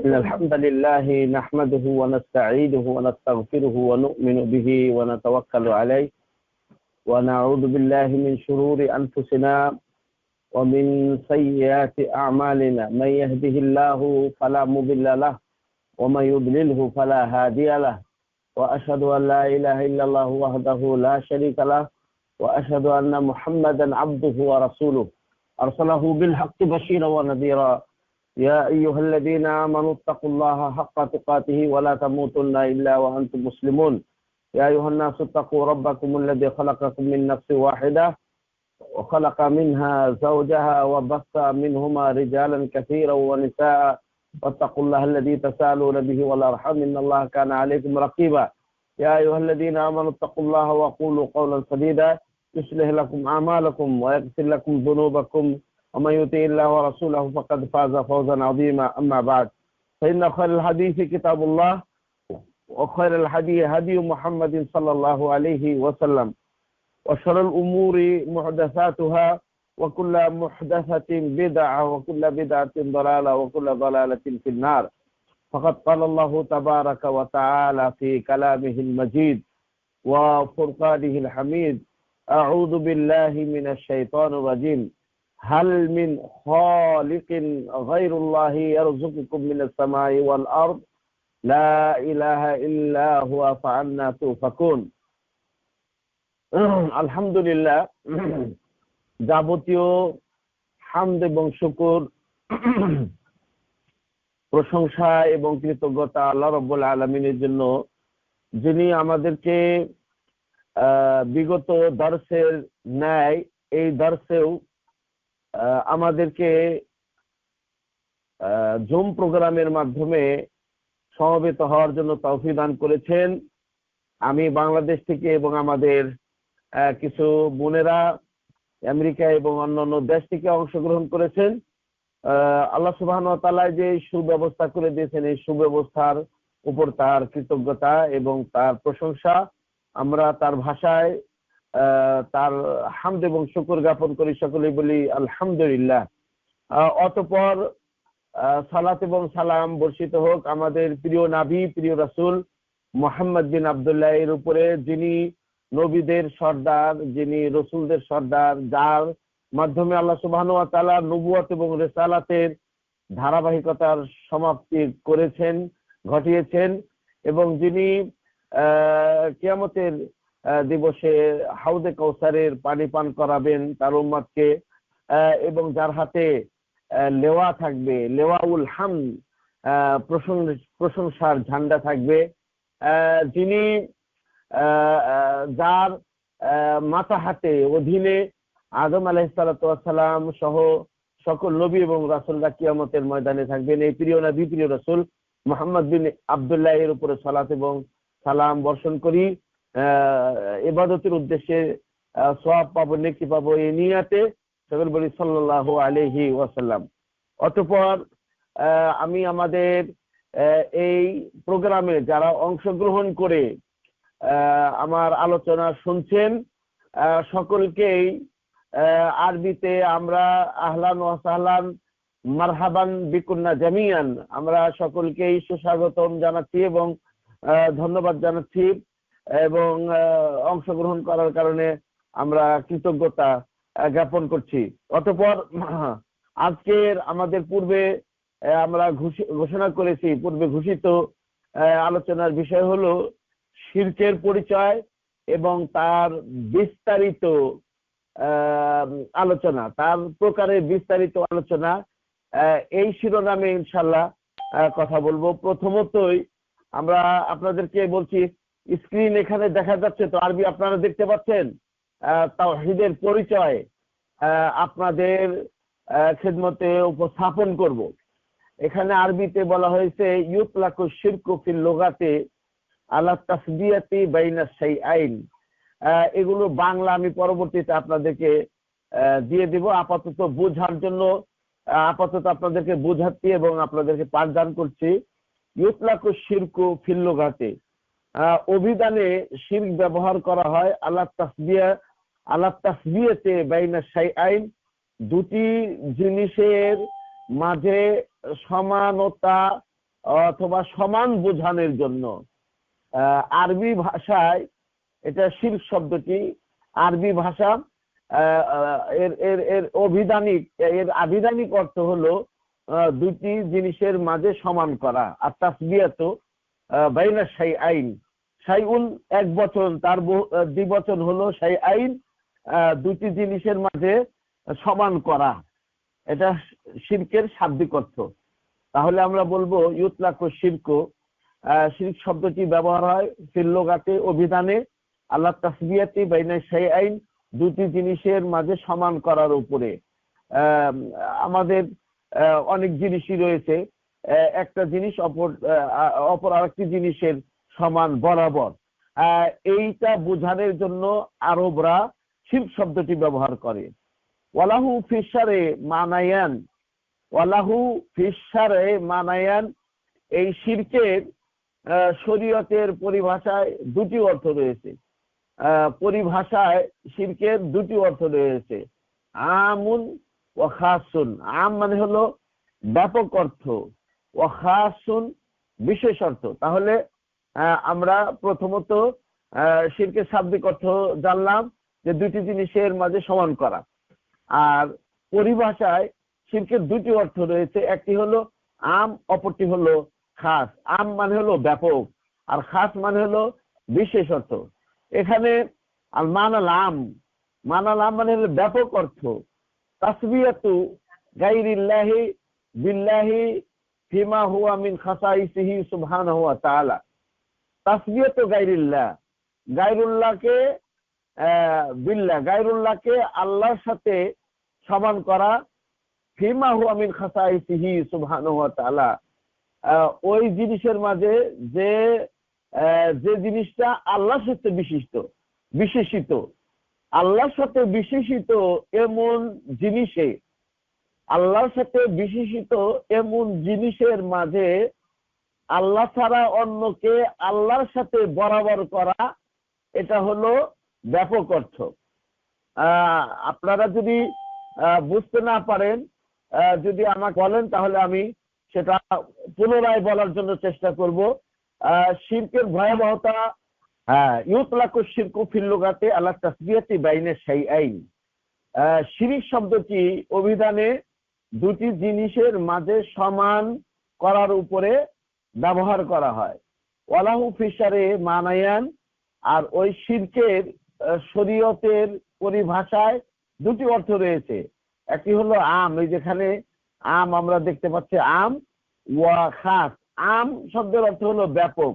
إن الحمد لله نحمده ونستعينه ونستغفره ونؤمن به ونتوكل عليه ونعوذ بالله من شرور أنفسنا ومن سيئات أعمالنا من يهده الله فلا مضل له ومن يضلله فلا هادي له وأشهد أن لا إله إلا الله وحده لا شريك له وأشهد أن محمدا عبده ورسوله أرسله بالحق بشيرا ونذيرا يا أيها الذين آمنوا اتقوا الله حق تقاته ولا تموتن إلا وأنتم مسلمون يا أيها الناس اتقوا ربكم الذي خلقكم من نفس واحدة وخلق منها زوجها وبث منهما رجالا كثيرا ونساء واتقوا الله الذي تساءلون به والأرحام إن الله كان عليكم رقيبا يا أيها الذين آمنوا اتقوا الله وقولوا قولا سديدا يصلح لكم أعمالكم ويغفر لكم ذنوبكم ومن يطع الله ورسوله فقد فاز فوزا عظيما أما بعد فإن خير الحديث كتاب الله وخير الهدي هدي محمد صلى الله عليه وسلم وشر الأمور محدثاتها وكل محدثة بدعة وكل بدعة ضلالة وكل ضلالة في النار فقد قال الله تبارك وتعالى في كلامه المجيد وفرقانه الحميد أعوذ بالله من الشيطان الرجيم هل من خالق غير الله يرزقكم من السماء والأرض لا إله إلا هو فأنا توفكون আলহামদুলিল্লাহ যাবতীয় হামদ এবং শুকর প্রশংসা এবং কৃতজ্ঞতা আল্লাহ রাব্বুল আলামিনের জন্য, যিনি আমাদেরকে বিগত দর্সের ন্যায় এই দর্সেও আমাদেরকে জুম প্রোগ্রামের মাধ্যমে সমবেত হওয়ার জন্য তৌফিক দান করেছেন। আমি বাংলাদেশ থেকে এবং আমাদের কিছু বোনেরা আমেরিকা এবং অন্যান্য দেশ থেকে অংশগ্রহণ করেছেন। আল্লাহ সুবহানাহু ওয়া তাআলা যে সুব্যবস্থা করে দিয়েছেন, এই সুব্যবস্থার উপর তার কৃতজ্ঞতা এবং তার প্রশংসা। আমরা তার ভাষায় তার হামদ এবং শুকর জ্ঞাপন করি, সকলেই বলি আলহামদুলিল্লাহ। অতঃপর সালাত এবং সালাম বর্ষিত হোক আমাদের প্রিয় নবী, প্রিয় রাসূল মুহাম্মদ বিন আব্দুল্লাহ এর উপরে, যিনি নবীদের সর্দার, যিনি রসুলদের সর্দার, যার মাধ্যমে আল্লাহ সুবহানাহু ওয়া তাআলা নবুয়ত এবং রিসালাতের ধারাবাহিকতার সমাপ্তি করেছেন, ঘটিয়েছেন, এবং যিনি কিয়ামতের দিবসে হাউদে কাউসারের পানি পান করাবেন তার উম্মতকে, এবং যার হাতে লেওয়া থাকবে, লেওয়াউল হামদ, প্রশংসার ঝান্ডা থাকবে, যিনি যার মাথা হাতে অধীনে আদম আলাইহিস সালাতু ওয়াস সালাম সহ সকল নবী এবং রাসূলরা কিয়ামতের ময়দানে থাকবেন। এই প্রিয় নবী, প্রিয় রাসূল মুহাম্মদ বিন আব্দুল্লাহ এর উপরে সালাত এবং সালাম বর্ষণ করি, ইবাদতের উদ্দেশ্যে সওয়াব পাবো, নেকি পাবো, এই নিয়তে সকল বলি সাল্লাল্লাহু আলাইহি ওয়াসাল্লাম। অতঃপর আমি আমাদের এই প্রোগ্রামে যারা অংশগ্রহণ করে আমার আলোচনা শুনছেন সকলকেই আরবিতে আমরা আহলান ওয়া সাহলান মারহাবান বিকুন্না জামিয়ান, আমরা সকলকেই সুস্বাগতম জানাচ্ছি এবং ধন্যবাদ জানাচ্ছি এবং অংশগ্রহণ করার কারণে আমরা কৃতজ্ঞতা জ্ঞাপন করছি। অতঃপর আজকের আমাদের পূর্বে আমরা ঘোষণা করেছি, পূর্বে ঘোষিত আলোচনার বিষয় হলো শিরকের পরিচয় এবং তার বিস্তারিত আলোচনা, তার প্রকারের বিস্তারিত আলোচনা। এই শিরোনামে ইনশাআল্লাহ কথা বলবো। প্রথমতই আমরা আপনাদেরকে বলছি, স্ক্রিন এখানে দেখা যাচ্ছে তো, আরবি আপনারা দেখতে পাচ্ছেন। তাওহীদের পরিচয় আপনাদের খিদমতে উপস্থাপন করব। এখানে আরবিতে বলা হয়েছে ইউতলাকু শিরকু ফিল লুগাতি আলা তাসবিয়াতি বাইনা শাইআইন। এগুলো বাংলা আমি পরবর্তীতে আপনাদেরকে দিয়ে দিব, আপাতত বোঝার জন্য, আপাতত আপনাদেরকে বোঝাচ্ছি এবং আপনাদেরকে পাঠদান করছি। ইউতলাকু শিরকু ফিল লুগাতি, অভিধানে শিরক ব্যবহার করা হয় আলা তাসবিয়াতে বাইনা শাইআইন, দুটি জিনিসের মাঝে সমানতা অথবা সমান বোঝানোর জন্য। আরবি ভাষায় এটা শিরক শব্দটি আরবি ভাষা এর এর এর আবিধানিক অর্থ হলো দুটি জিনিসের মাঝে সমান করা। আর তাসবিয়াতু বাইনা শাইআইন, শাইউন এক বচন, তার দ্বিবচন হলো শাইআইন, দুটি জিনিসের মাঝে সমান করা, এটা শিরকের শাব্দিক অর্থ। তাহলে আমরা বলবো ইউতলাকু শিরকু, শিরক শব্দটি ব্যবহার হয় ফিল লুগাতে অভিধানে আল্লাহ তাসবিয়াতি বাইনা শাইআইন, দুটি জিনিসের মাঝে সমান করার উপরে। আমাদের অনেক জিনিসই রয়েছে, একটা জিনিস অপর আরেকটি জিনিসের সমান বরাবর, এইটা বোঝানোর জন্য আরবরা শিরক শব্দটি ব্যবহার করে। ওয়ালাহু ফিশারে মানায়ান, ওয়ালাহু ফিশারে মানায়ান, এই শিরকের শরীয়তের পরিভাষায় দুটি অর্থ রয়েছে। পরিভাষায় শিরকের দুটি অর্থ রয়েছে, আমুন ও খাসুন। আম মানে হলো ব্যাপক অর্থ, ও খাসুন বিশেষ অর্থ। তাহলে আমরা প্রথমত শিরকের শাব্দিক অর্থ জানলাম যে দুটি জিনিসের মাঝে সমান করা। আর পরিভাষায় শিরকের দুটি অর্থ রয়েছে, একটি হলো আম, অপরটি হলো খাস। আম মানে হলো ব্যাপক, আর খাস মানে হলো বিশেষ অর্থ। এখানে আল মানাল আম, মানাল আম মানে হলো ব্যাপক অর্থ। তাসবিয়াতু গায়রিল্লাহি বিল্লাহি ফিমা হুয়া মিন খাসাইসিহি সুবহানাহু ওয়া তাআলা। তাসবিয়াতু গায়রিল্লাহ, গায়রুল্লাহকে বিল্লাহ, গায়রুল্লাহকে আল্লাহর সাথে সমান করা, ফিমা হুয়া মিন খাসাইসিহি সুবহানাহু ওয়া তাআলা, ওই জিনিসের মাঝে যে যে জিনিসটা আল্লাহর সাথে বিশেষিত, আল্লাহর সাথে বিশেষিত এমন জিনিসে, আল্লাহর সাথে বিশেষিত এমন জিনিসের মাঝে আল্লাহ ছাড়া অন্যকে আল্লাহর সাথে বরাবর করা, এটা হলো ব্যাপক অর্থ। আপনারা যদি বুঝতে না পারেন, যদি আমাকে বলেন তাহলে আমি সেটা পুনরায় বলার জন্য চেষ্টা করব। শিরকের ভয়াবহতা, ইউতলাকু শিরকু ফিল লুগাতে আলা তাসবিয়াতি বাইনা শাইআইন। শিরক শব্দটি অভিধানে দুটি জিনিসের মাঝে সমান করার উপরে ব্যবহার করা হয়। ওয়ালাহু ফিশারে মানায়ান, আর ওই শিরকের শরীয়তের পরিভাষায় দুটি অর্থ রয়েছে। একটি হলো আম, এই যেখানে আম আমরা দেখতে পাচ্ছি আম, ওয়া খাস। আম শব্দের অর্থ হলো ব্যাপক,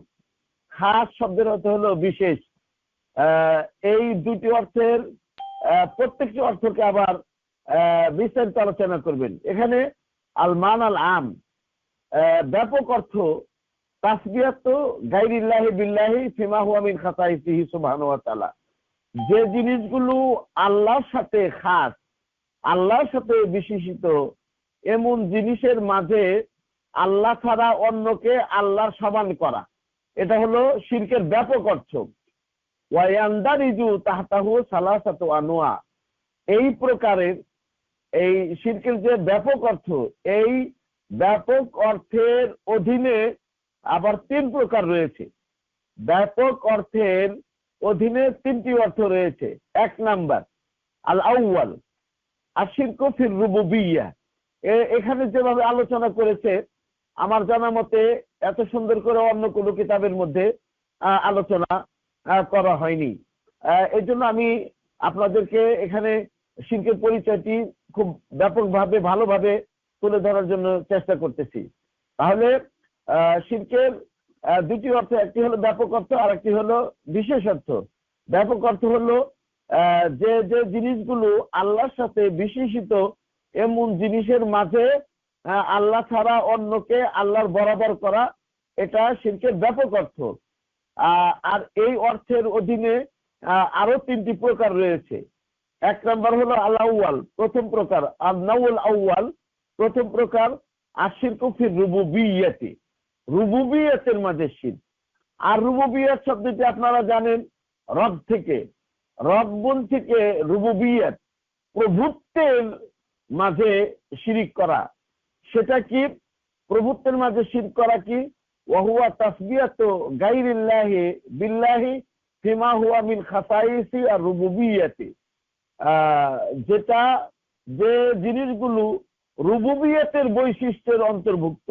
খাস শব্দের অর্থ হলো বিশেষ। এই দুটি অর্থের প্রত্যেকটি অর্থকে আবার বিস্তারিত আলোচনা করবেন। এখানে আল মান আল আম, ব্যাপক অর্থ তাসবিয়াতু গায়রিল্লাহি বিল্লাহি ফিমা হুয়া মিন খাসাইসিহি সুবহানাহু ওয়া তাআলা, যে জিনিসগুলো আল্লাহর সাথে খাস, আল্লাহর সাথে বিশেষিত এমন জিনিসের মাঝে আল্লাহ ছাড়া অন্যকে আল্লাহর সমান করা, এটা হলো শিরকের ব্যাপক অর্থ। ওয়ায়ান্দারিজু তাহতাহু সালাসাতু আনওয়া, এই প্রকারের এই শিরকের যে ব্যাপক অর্থ, এই ব্যাপক অর্থের অধীনে আবার তিন প্রকার রয়েছে। ব্যাপক অর্থের অধীনে তিনটি অর্থ রয়েছে। এক নাম্বার আল আউয়াল আশিরকু ফির রুবুবিয়্যাহ। এখানে যেভাবে আলোচনা করেছে আমার জানা মতে এত সুন্দর করে অন্য কোনো কিতাবের মধ্যে আলোচনা করা হয়নি। এই জন্য আমি আপনাদেরকে এখানে শিরকের পরিচয়টি খুব ব্যাপকভাবে ভালোভাবে তুলে ধরার জন্য চেষ্টা করতেছি। তাহলে শিরকের দুটি অর্থ, একটি হলো ব্যাপক অর্থ আর একটি হলো বিশেষ অর্থ। ব্যাপক অর্থ হলো যে যে জিনিসগুলো আল্লাহর সাথে বিশেষিত এমন জিনিসের মাঝে আল্লাহ ছাড়া অন্যকে আল্লাহর বরাবর করা, এটা শিরকের ব্যাপক অর্থ। আর এই অর্থের অধীনে আরো তিনটি প্রকার রয়েছে। এক নম্বর হলো আল আউয়াল, প্রথম প্রকার, আর নাউল আউয়াল, প্রথম প্রকার আশিরকু ফির রুবুবিয়্যাতি, রুবুবিয়তের মাঝে শিরক। আর রুবুবিয়ত শব্দটি আপনারা জানেন রব থেকে, রব্বুন থেকে রুবুবিয়ত, প্রভুত্বের মাঝে শিরিক করা। সেটা কি? প্রভুত্বের মাঝে শিরক করা কি? ওয়াহুয়া তাসবিয়াতু গায়রিল্লাহি বিল্লাহি ফিমা হুয়া মিন খাসাইসি আর রুবুবিয়্যাতি, যেটা যে জিনিসগুলো রুবুবিয়তের বৈশিষ্ট্যের অন্তর্ভুক্ত,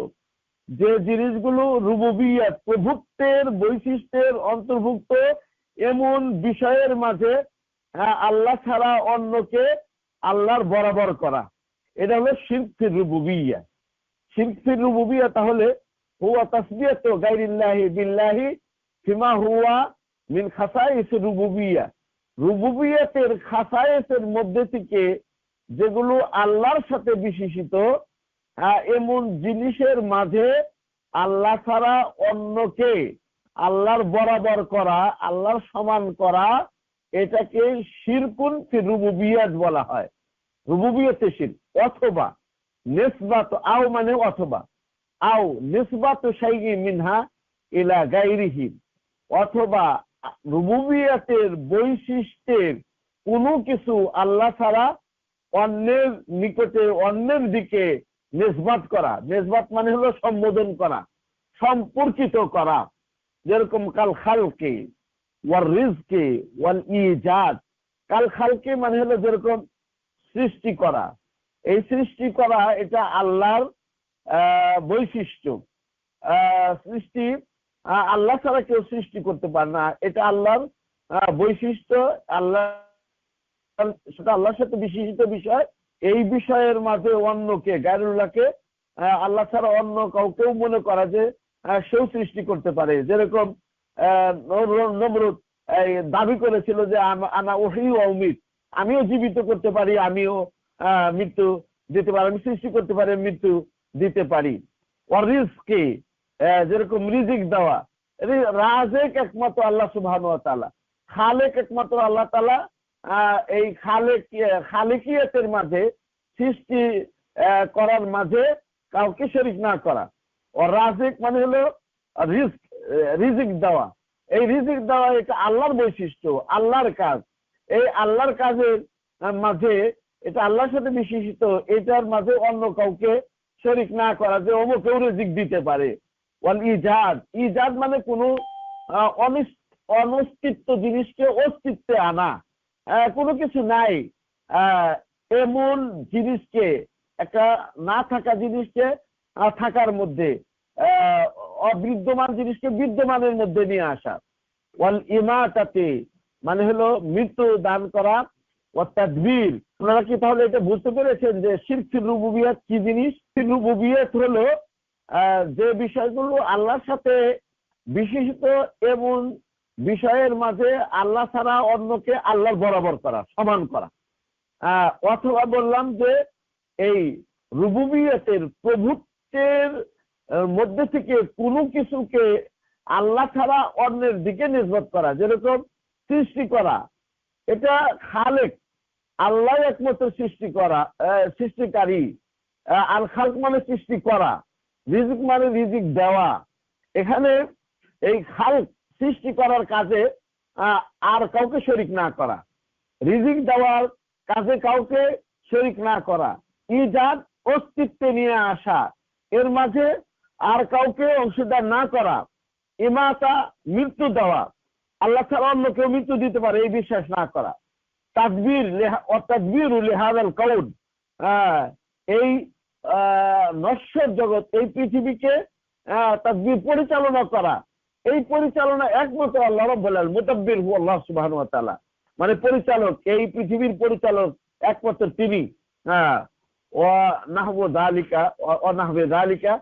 যে জিনিসগুলো রুবুবিয়ত প্রভুত্বের বৈশিষ্ট্যের অন্তর্ভুক্ত এমন বিষয়ের মাঝে আল্লাহ ছাড়া অন্যকে আল্লাহর বরাবর করা, এটা হলো শিরক ফির রুবুবিয়্যা। শিরক ফির রুবুবিয়্যা তাহলে হুয়া তাসবিয়াতু গায়রিল্লাহি বিল্লাহি ফিমা হুয়া মিন খাসাইস রুবুবিয়্যা, রুবুবিয়তের খাসায়েসের মধ্যে থেকে যেগুলো আল্লাহর সাথে বিশেষিত এমন জিনিসের মাঝে আল্লাহ ছাড়া অন্যকে আল্লাহর বরাবর করা, আল্লাহর সমান করা, এটাকে শিরকুন ফি রুবুবিয়্যাত বলা হয়। রুবুবিয়তে শিরক। অথবা নিসবাত, আও মানে অথবা, আও নিসবাত শাইইন মিনহা ইলা গায়রিহি, অথবা রুবুবিয়তের বৈশিষ্ট্যের কোনো কিছু আল্লাহ ছাড়া অন্যের নিকটে, অন্যের দিকে নিসবাত করা। নিসবাত মানে হলো সম্বোধন করা, সম্পর্কিত করা। যেরকম কাল খালকে ওয়াল রিজকে ওয়াল ইজাদ। কাল খালকে মানে হলো যেরকম সৃষ্টি করা, এই সৃষ্টি করা এটা আল্লাহর বৈশিষ্ট্য। সৃষ্টি আল্লাহ ছাড়া কেউ সৃষ্টি করতে পারে না, এটা আল্লাহর বৈশিষ্ট্য। আল্লাহ, সেটা আল্লাহর সাথে বিশেষিত বিষয়। এই বিষয়ের মাঝে অন্যকে, গায়রুল্লাহকে, আল্লাহ ছাড়া অন্য কাউকেও মনে করা যে সেও সৃষ্টি করতে পারে। যেরকম নমরুদ দাবি করেছিল যে আনা ওহী ওয়া উমীত, আমিও জীবিত করতে পারি, আমিও মৃত্যু দিতে পারি, আমি সৃষ্টি করতে পারি, মৃত্যু দিতে পারি। ওয়ার রিজকে, যেরকম রিজিক দেওয়া, রাজেক একমাত্র আল্লাহ সুবহানাহু ওয়া তাআলা, খালেক একমাত্র আল্লাহ তাআলা। এই খালেকিয়াতের মাঝে, সৃষ্টি করার মাঝে কাউকে শরীক না করা। ও রাজিক মানে হলো রিজিক দেওয়া। এই রিজিক দেওয়া এটা আল্লাহর বৈশিষ্ট্য, আল্লাহর কাজ। এই আল্লাহর কাজের মাঝে এটা আল্লাহর সাথে বিশেষিত, এটার মাঝে অন্য কাউকে শরীক না করা, যে অমুকেও রিজিক দিতে পারে। ওয়াল ইজাদ, ইজাদ মানে কোনো অনস্তিত্ব জিনিসকে অস্তিত্বে আনা, কোনো কিছু নাই এমন জিনিসকে, একটা না থাকা জিনিসকে থাকার মধ্যে, অবিদ্যমান জিনিসকে বিদ্যমানের মধ্যে নিয়ে আসা। ওয়াল ইমাতাতে মানে হলো মৃত্যু দান করা। ওয়া তাদবীর, আপনারা কি তাহলে এটা বুঝতে পেরেছেন যে শিরক ফির রুবুবিয়্যাত কি জিনিস? ফির রুবুবিয়্যাত হলো যে বিষয়গুলো আল্লাহর সাথে বিশেষিত এমন বিষয়ের মাঝে আল্লাহ ছাড়া অন্যকে আল্লাহর বরাবর করা, সমান করা। অথবা বললাম যে এই রুবুবিয়তের প্রভুত্বের মধ্যে থেকে কোনো কিছুকে আল্লাহ ছাড়া অন্যের দিকে নিসবত করা। যেরকম সৃষ্টি করা, এটা খালেক, আল্লাহ একমাত্র সৃষ্টি করা, সৃষ্টিকারী। আল খালক মানে সৃষ্টি করা, রিজিক মানে রিজিক দেওয়া। এখানে এই খালক সৃষ্টি করার কাজে আর কাউকে শরীক না করা, রিজিক দেওয়ার কাজে কাউকে শরীক না করা, ইজাদ অস্তিত্বে নিয়ে আসা, এর মাঝে আর কাউকে অংশীদার না করা, ইমাতা মৃত্যু দেওয়া, আল্লাহ ছাড়া অন্য কেউ মৃত্যু দিতে পারে এই বিশ্বাস না করা, তাদবীর তাদবীর লিহাযাল কাউন, এই নশ্বর জগৎ, এই পৃথিবীকে তাদবীর পরিচালনা করা, এই পরিচালনা একমাত্র আল্লাহ রাব্বুল আলামিন। মুতাব্বির হু আল্লাহ সুবহানাহু ওয়া তাআলা, মানে পরিচালক, এই পৃথিবীর পরিচালক একমাত্র তিনি। ওয়া নাহবু যালিকা ওয়া নাহবু যালিকা,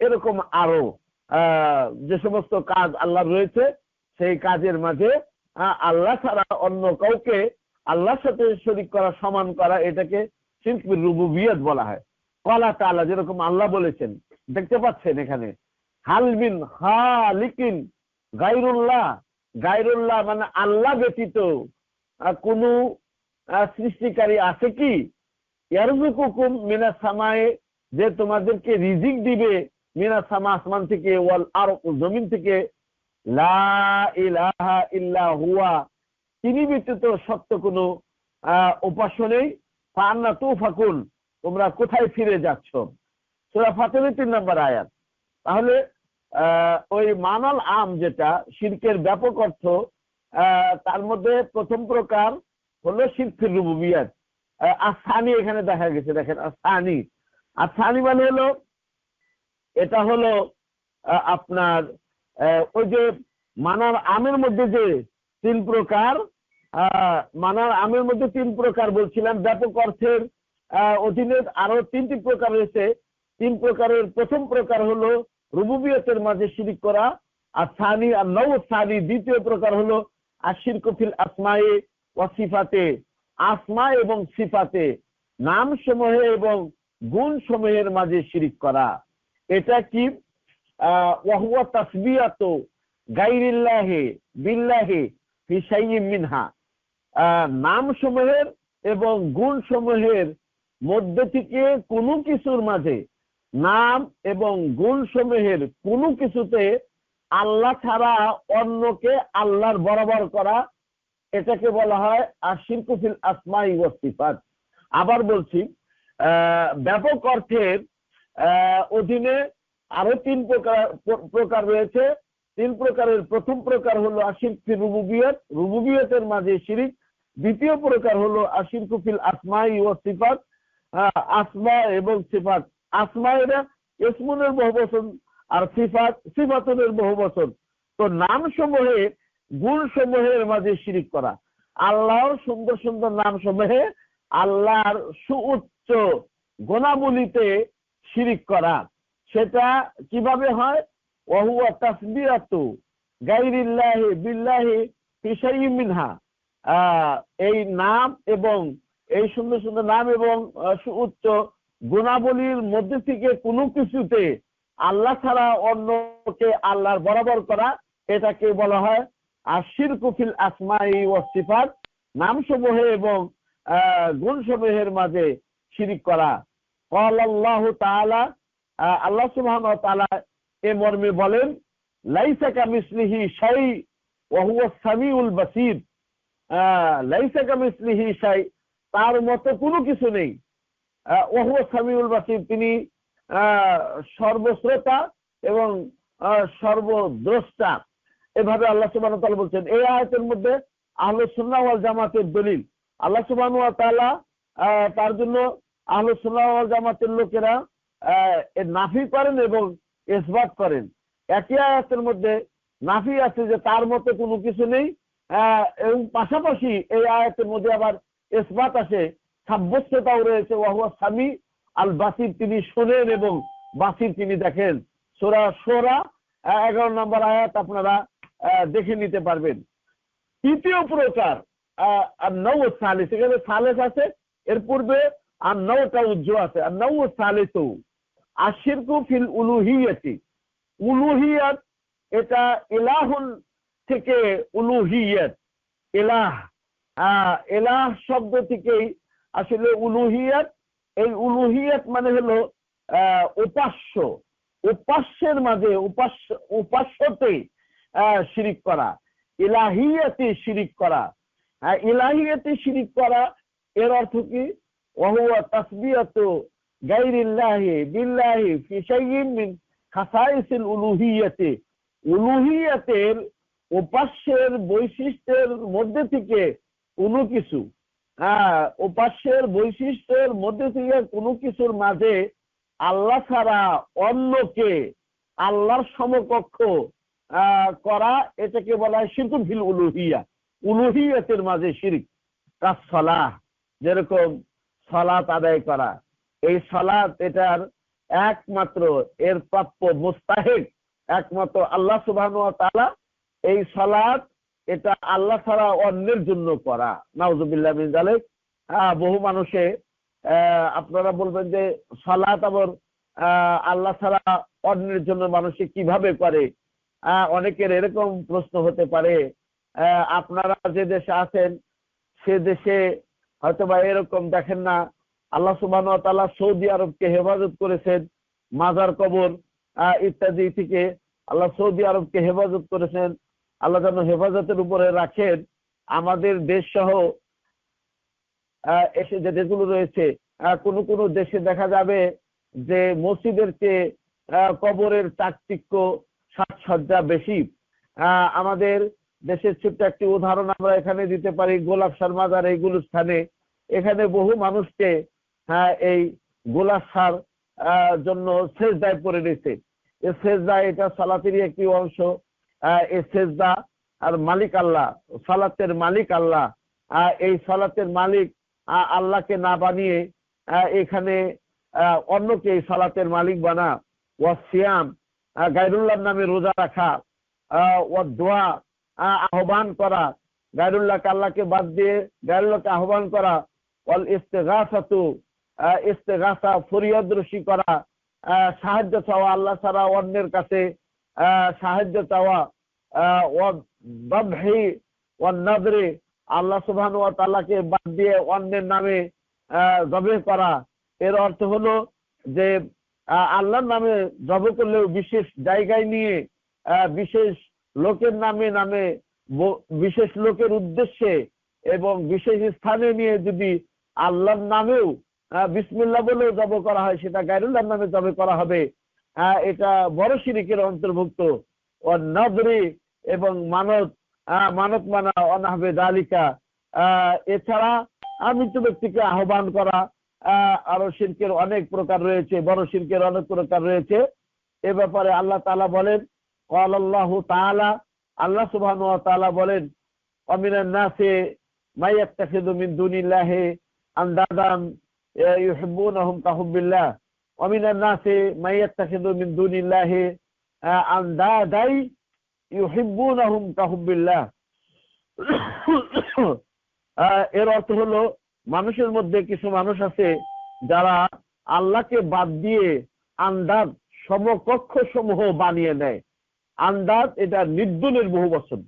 এরকম আরো যে সমস্ত কাজ আল্লাহ রয়েছে, সেই কাজের মাঝে আল্লাহ ছাড়া অন্য কাউকে আল্লাহর সাথে শরীক করা, সমান করা, এটাকে শিরক বির রুবুবিয়্যাত বলা হয়। আল্লাহ তাআলা যেরকম আল্লাহ বলেছেন, দেখতে পাচ্ছেন এখানে, হাল মিন খালিকিন গায়রুল্লাহ, গায়রুল্লাহ মানে আল্লাহ ব্যতীত কোনো সৃষ্টিকারী আছে কি? ইয়ারযুকুকুম মিনাস সামায়ে, যে তোমাদেরকে রিজিক দিবে, মিনাস সামা আসমান থেকে, ওয়াল আরদ জমিন থেকে, লা ইলাহা ইল্লা হুয়া, তিনি ব্যতীত সত্য কোনো উপাস্য নেই। ফান্না তুফাকুন, তোমরা কোথায় ফিরে যাচ্ছ? সূরা ফাতিরের 3 নম্বর আয়াত। তাহলে ওই মানাল আম যেটা শিরকের ব্যাপক অর্থ, তার মধ্যে প্রথম প্রকার হলো শিরক ফির রুবুবিয়াত। আসানি এখানে দেখা গেছে, দেখেন আসানি। আসানি মানে হলো এটা হলো আপনার ওই যে মানার আমের মধ্যে যে 3 প্রকার, মানার আমের মধ্যে 3 প্রকার বলছিলাম, ব্যাপক অর্থের অধীনে আরো 3টি প্রকার রয়েছে। 3 প্রকারের প্রথম প্রকার হলো রুবুবিয়তের মাঝে শিরিক করা, আর সানি আর নও সানি দ্বিতীয় প্রকার হলো আশিরকু ফিল আসমায়ে ওয়া সিফাতে, আসমা এবং সিফাতে নাম সমূহে এবং গুণ সমূহের মাঝে শিরিক করা। এটা কি? ওয়া হুয়া তাসবিয়াতু গায়রিল্লাহি বিল্লাহি ফি শাইইন মিনহা, নাম সমূহের এবং গুণ সমূহের মধ্যে থেকে কোনো কিছুর মাঝে, নাম এবং গুণ সমূহের কোনো কিছুতে আল্লাহ ছাড়া অন্যকে আল্লাহর বরাবর করা, এটাকে বলা হয় আশিরকু ফিল আসমাই ওয়াস সিফাত। আবার বলছি, ব্যাপক অর্থের অধীনে আরো 3 প্রকার রয়েছে। 3 প্রকারের প্রথম প্রকার হলো আশিরক ফিল রুবুবিয়ত, রুবুবিয়তের মাঝে শিরিক। দ্বিতীয় প্রকার হলো আশিরকু ফিল আসমাই ওয়াস সিফাত, আসমা এবং সিফাত। আসমা এরা ইসমুনের বহুবচন, আর সিফাত সিফাতুনের বহুবচন। তো নাম সমূহে গুণ সমূহের মাঝে শিরিক করা, আল্লাহর সুন্দর সুন্দর নাম সমূহে আল্লাহর সুউচ্চ গুণাবলীতে শিরিক করা। সেটা কিভাবে হয়? ওয়া হুয়া তাসবিয়াতু গায়রিল্লাহি বিল্লাহি ফি শাইইন মিনহা, এই নাম এবং এই সুন্দর সুন্দর নাম এবং সুউচ্চ গুণাবলীর মধ্যে থেকে কোনো কিছুতে আল্লাহ ছাড়া অন্যকে আল্লাহর বরাবর করা, এটাকে বলা হয় আশিরকু ফিল আসমাই ওয়াস সিফাত, নাম সমূহে এবং গুণ সমূহের মাঝে শিরিক করা। ক্বালা আল্লাহু তাআলা, আল্লাহ সুবহানাহু ওয়া তাআলা এ মর্মে বলেন, লাইসা কামিসলিহি শাই ওয়া হুয়া সামিউল বাসীর, লাইসা কামিসলিহি শাই, তার মতো কোনো কিছু নেই। ওয়া হুয়া সামিউল বাসীর, তিনি সর্বশ্রোতা এবং সর্বদ্রষ্টা। এভাবে আল্লাহ সুবহানাহু ওয়া তাআলা বলছেন। এই আয়াতের মধ্যে আহলুস সুন্নাহ ওয়াল জামাতের দলিল। আল্লাহ সুবহানাহু ওয়া তাআলা তার জন্য আহলুস সুন্নাহ ওয়াল জামাতের লোকেরা নাফি করেন এবং ইসবাত করেন। একই আয়াতের মধ্যে নাফি আছে যে তার মতো কোনো কিছু নেই, এবং পাশাপাশি এই আয়াতের মধ্যে আবার ইসবাত আছে, সাব্যস্ততাও রয়েছে। ওয়া হুয়া সামি আল বাসির, তিনি শোনেন এবং বাসির, তিনি দেখেন। সূরা শুরা 11 নম্বর আয়াত আপনারা দেখে নিতে পারবেন। তৃতীয় প্রকার আর-নও সালিস, এখানে সালেস আছে, এর পূর্বে আর-নওটা উজ্জ্ব আছে। আর-নও সালিসু আশিরকু ফিল উলুহিয়াতি, উলুহিয়াত এটা ইলাহুন থেকে উলুহিয়াত, ইলাহ, ইলাহ শব্দ থেকেই আসলে উলুহিয়াত। এই উলুহিয়াত মানে হলো উপাস্য, উপাস্যের মাঝে উপাস্যতে শিরিক করা, ইলাহিয়াতে শিরিক করা। ইলাহিয়াতে শিরিক করা এর অর্থ কি? ওয়া হুয়া তাসবিয়াতু গায়রিল্লাহি বিল্লাহি ফি শাইইন মিন খাসাইসিল উলুহিয়াতি, উলুহিয়াতের উপাস্যের বৈশিষ্ট্যের মধ্যে থেকে কোনো কিছু, উপাস্যের বৈশিষ্ট্যের মধ্যে থেকে কোনো কিছুর মাঝে আল্লাহ ছাড়া অন্যকে আল্লাহর সমকক্ষ করা, এটাকে বলা হয় শিরকুন ফিল উলুহিয়া, উলুহিয়াতের মাঝে শিরিক। কাসসালাহ, যেরকম সালাত আদায় করা, এই সালাত এটার একমাত্র এর প্রাপ্য মুস্তাহিক একমাত্র আল্লাহ সুবহানাহু ওয়া তাআলা। এই সালাত এটা আল্লাহ ছাড়া অন্যের জন্য করা, নাউযুবিল্লাহ মিন যালিক। বহু মানুষে আপনারা বলবেন যে সালাত আবার আল্লাহ ছাড়া অন্যের জন্য মানুষে কিভাবে করে। অনেকের এরকম প্রশ্ন হতে পারে, আপনারা যে দেশে আছেন সে দেশে হয়তোবা এরকম দেখেন না। আল্লাহ সুবহানাহু ওয়া তাআলা সৌদি আরবকে হেফাজত করেছেন, মাজার কবর ইত্যাদি থেকে আল্লাহ সৌদি আরবকে হেফাজত করেছেন। আল্লাহ যেন হেফাজতের উপরে রাখেন। আমাদের দেশ সহ এসে যে দেশগুলো রয়েছে, কোনো কোনো দেশে দেখা যাবে যে মসজিদের চেয়ে কবরের চাকচিক্য সাজসজ্জা বেশি। আমাদের দেশের ছোট্ট একটি উদাহরণ আমরা এখানে দিতে পারি, গোলাপসার মাজার এই গুলিস্তানে, এখানে বহু মানুষকে এই গোলাপসার জন্য সেজদায় পড়ে রয়েছে। এই সেজদা এটা সালাতেরই একটি অংশ। এই সেজদা আর মালিক আল্লাহ, সালাতের মালিক আল্লাহ। এই সালাতের মালিক আল্লাহকে না বানিয়ে এখানে অন্যকে এই সালাতের মালিক বানা। ওয়াসিয়াম, গায়রুল্লাহর নামে রোজা রাখা। ওয়াদুয়া, আহ্বান করা, গায়রুল্লাহকে আল্লাহকে বাদ দিয়ে গায়রুল্লাহকে আহ্বান করা। ওয়াল ইস্তেগাসাতু, ইস্তেগাসা ফরিয়াদরশি করা, সাহায্য চাওয়া, আল্লাহ ছাড়া অন্যের কাছে সাহায্য চাওয়া। ওয়াদহি ওয়ান্নাদরি, আল্লাহ সুবহানাহু ওয়া তাআলাকে বাদ দিয়ে অন্যের নামে জবে করা। এর অর্থ হলো যে আল্লাহর নামে জবে করলেও বিশেষ জায়গায় নিয়ে বিশেষ লোকের নামে নামে বিশেষ লোকের উদ্দেশ্যে এবং বিশেষ স্থানে নিয়ে যদি আল্লাহর নামেও বিসমিল্লাহ বলেও জব করা হয়, সেটা গায়রুল্লাহর নামে জবে করা হবে। এটা বড় শিরকের অন্তর্ভুক্ত। ও নদরি, এবং মানত মানা অনাহবে দালিকা। এছাড়া মৃত ব্যক্তিকে আহ্বান করা। আরো শিরকের অনেক প্রকার রয়েছে, বড় শিরকের অনেক প্রকার রয়েছে। এ ব্যাপারে আল্লাহ তাআলা বলেন, আল্লাহ তাআলা, আল্লাহ সুবহানাহু ওয়া তাআলা বলেন, ওয়ামিনান নাসি মা ইয়াত্তাখিযু মিন দুনিল্লাহি আনদাদান ইউহিব্বুনাহুম কাহুব্বিল্লাহ, ওয়ামিনান নাসি মা ইয়াত্তাখিযু মিন দুনিল্লাহি আনদাদাই ইউহিব্বুনাহুম কাহুব্বিল্লাহ। এর অর্থ হলো মানুষের মধ্যে কিছু মানুষ আছে যারা আল্লাহকে বাদ দিয়ে আন্দাজ সমকক্ষ সমূহ বানিয়ে নেয়। আন্দাজ এটা নির্দুলের বহু বচন।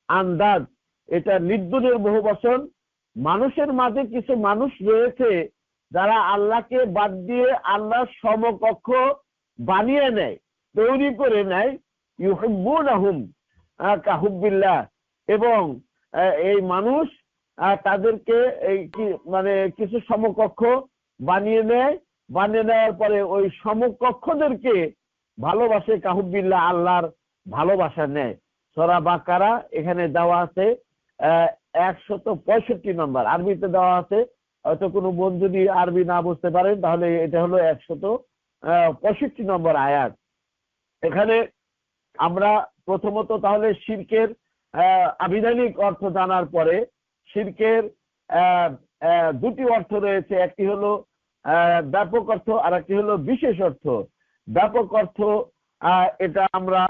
আন্দাজ এটা নির্দুলের বহু বচন। মানুষের মাঝে কিছু মানুষ রয়েছে যারা আল্লাহকে বাদ দিয়ে আল্লাহর সমকক্ষ বানিয়ে নেয়, তৈরি করে নেয়। ইউহিব্বুনাহুম কাহুব্বিল্লাহ, এবং এই মানুষ তাদেরকে এই মানে কিছু সমকক্ষ বানিয়ে নেয়। বানিয়ে নেওয়ার পরে ওই সমকক্ষদেরকে ভালোবাসে, কাহুব্বিল্লাহ, আল্লাহর ভালোবাসা নেয়। সূরা বাকারা এখানে দেওয়া আছে 165 নম্বর, আরবিতে দেওয়া আছে। হয়তো কোনো বোন যদি আরবি না বুঝতে পারেন তাহলে এটা হলো 165 নম্বর আয়াত। এখানে আমরা প্রথমত তাহলে শিরকের আবিধানিক অর্থ জানার পরে শিরকের দুটি অর্থ রয়েছে, একটি হলো ব্যাপক অর্থ আর একটি হলো বিশেষ অর্থ। ব্যাপক অর্থ এটা আমরা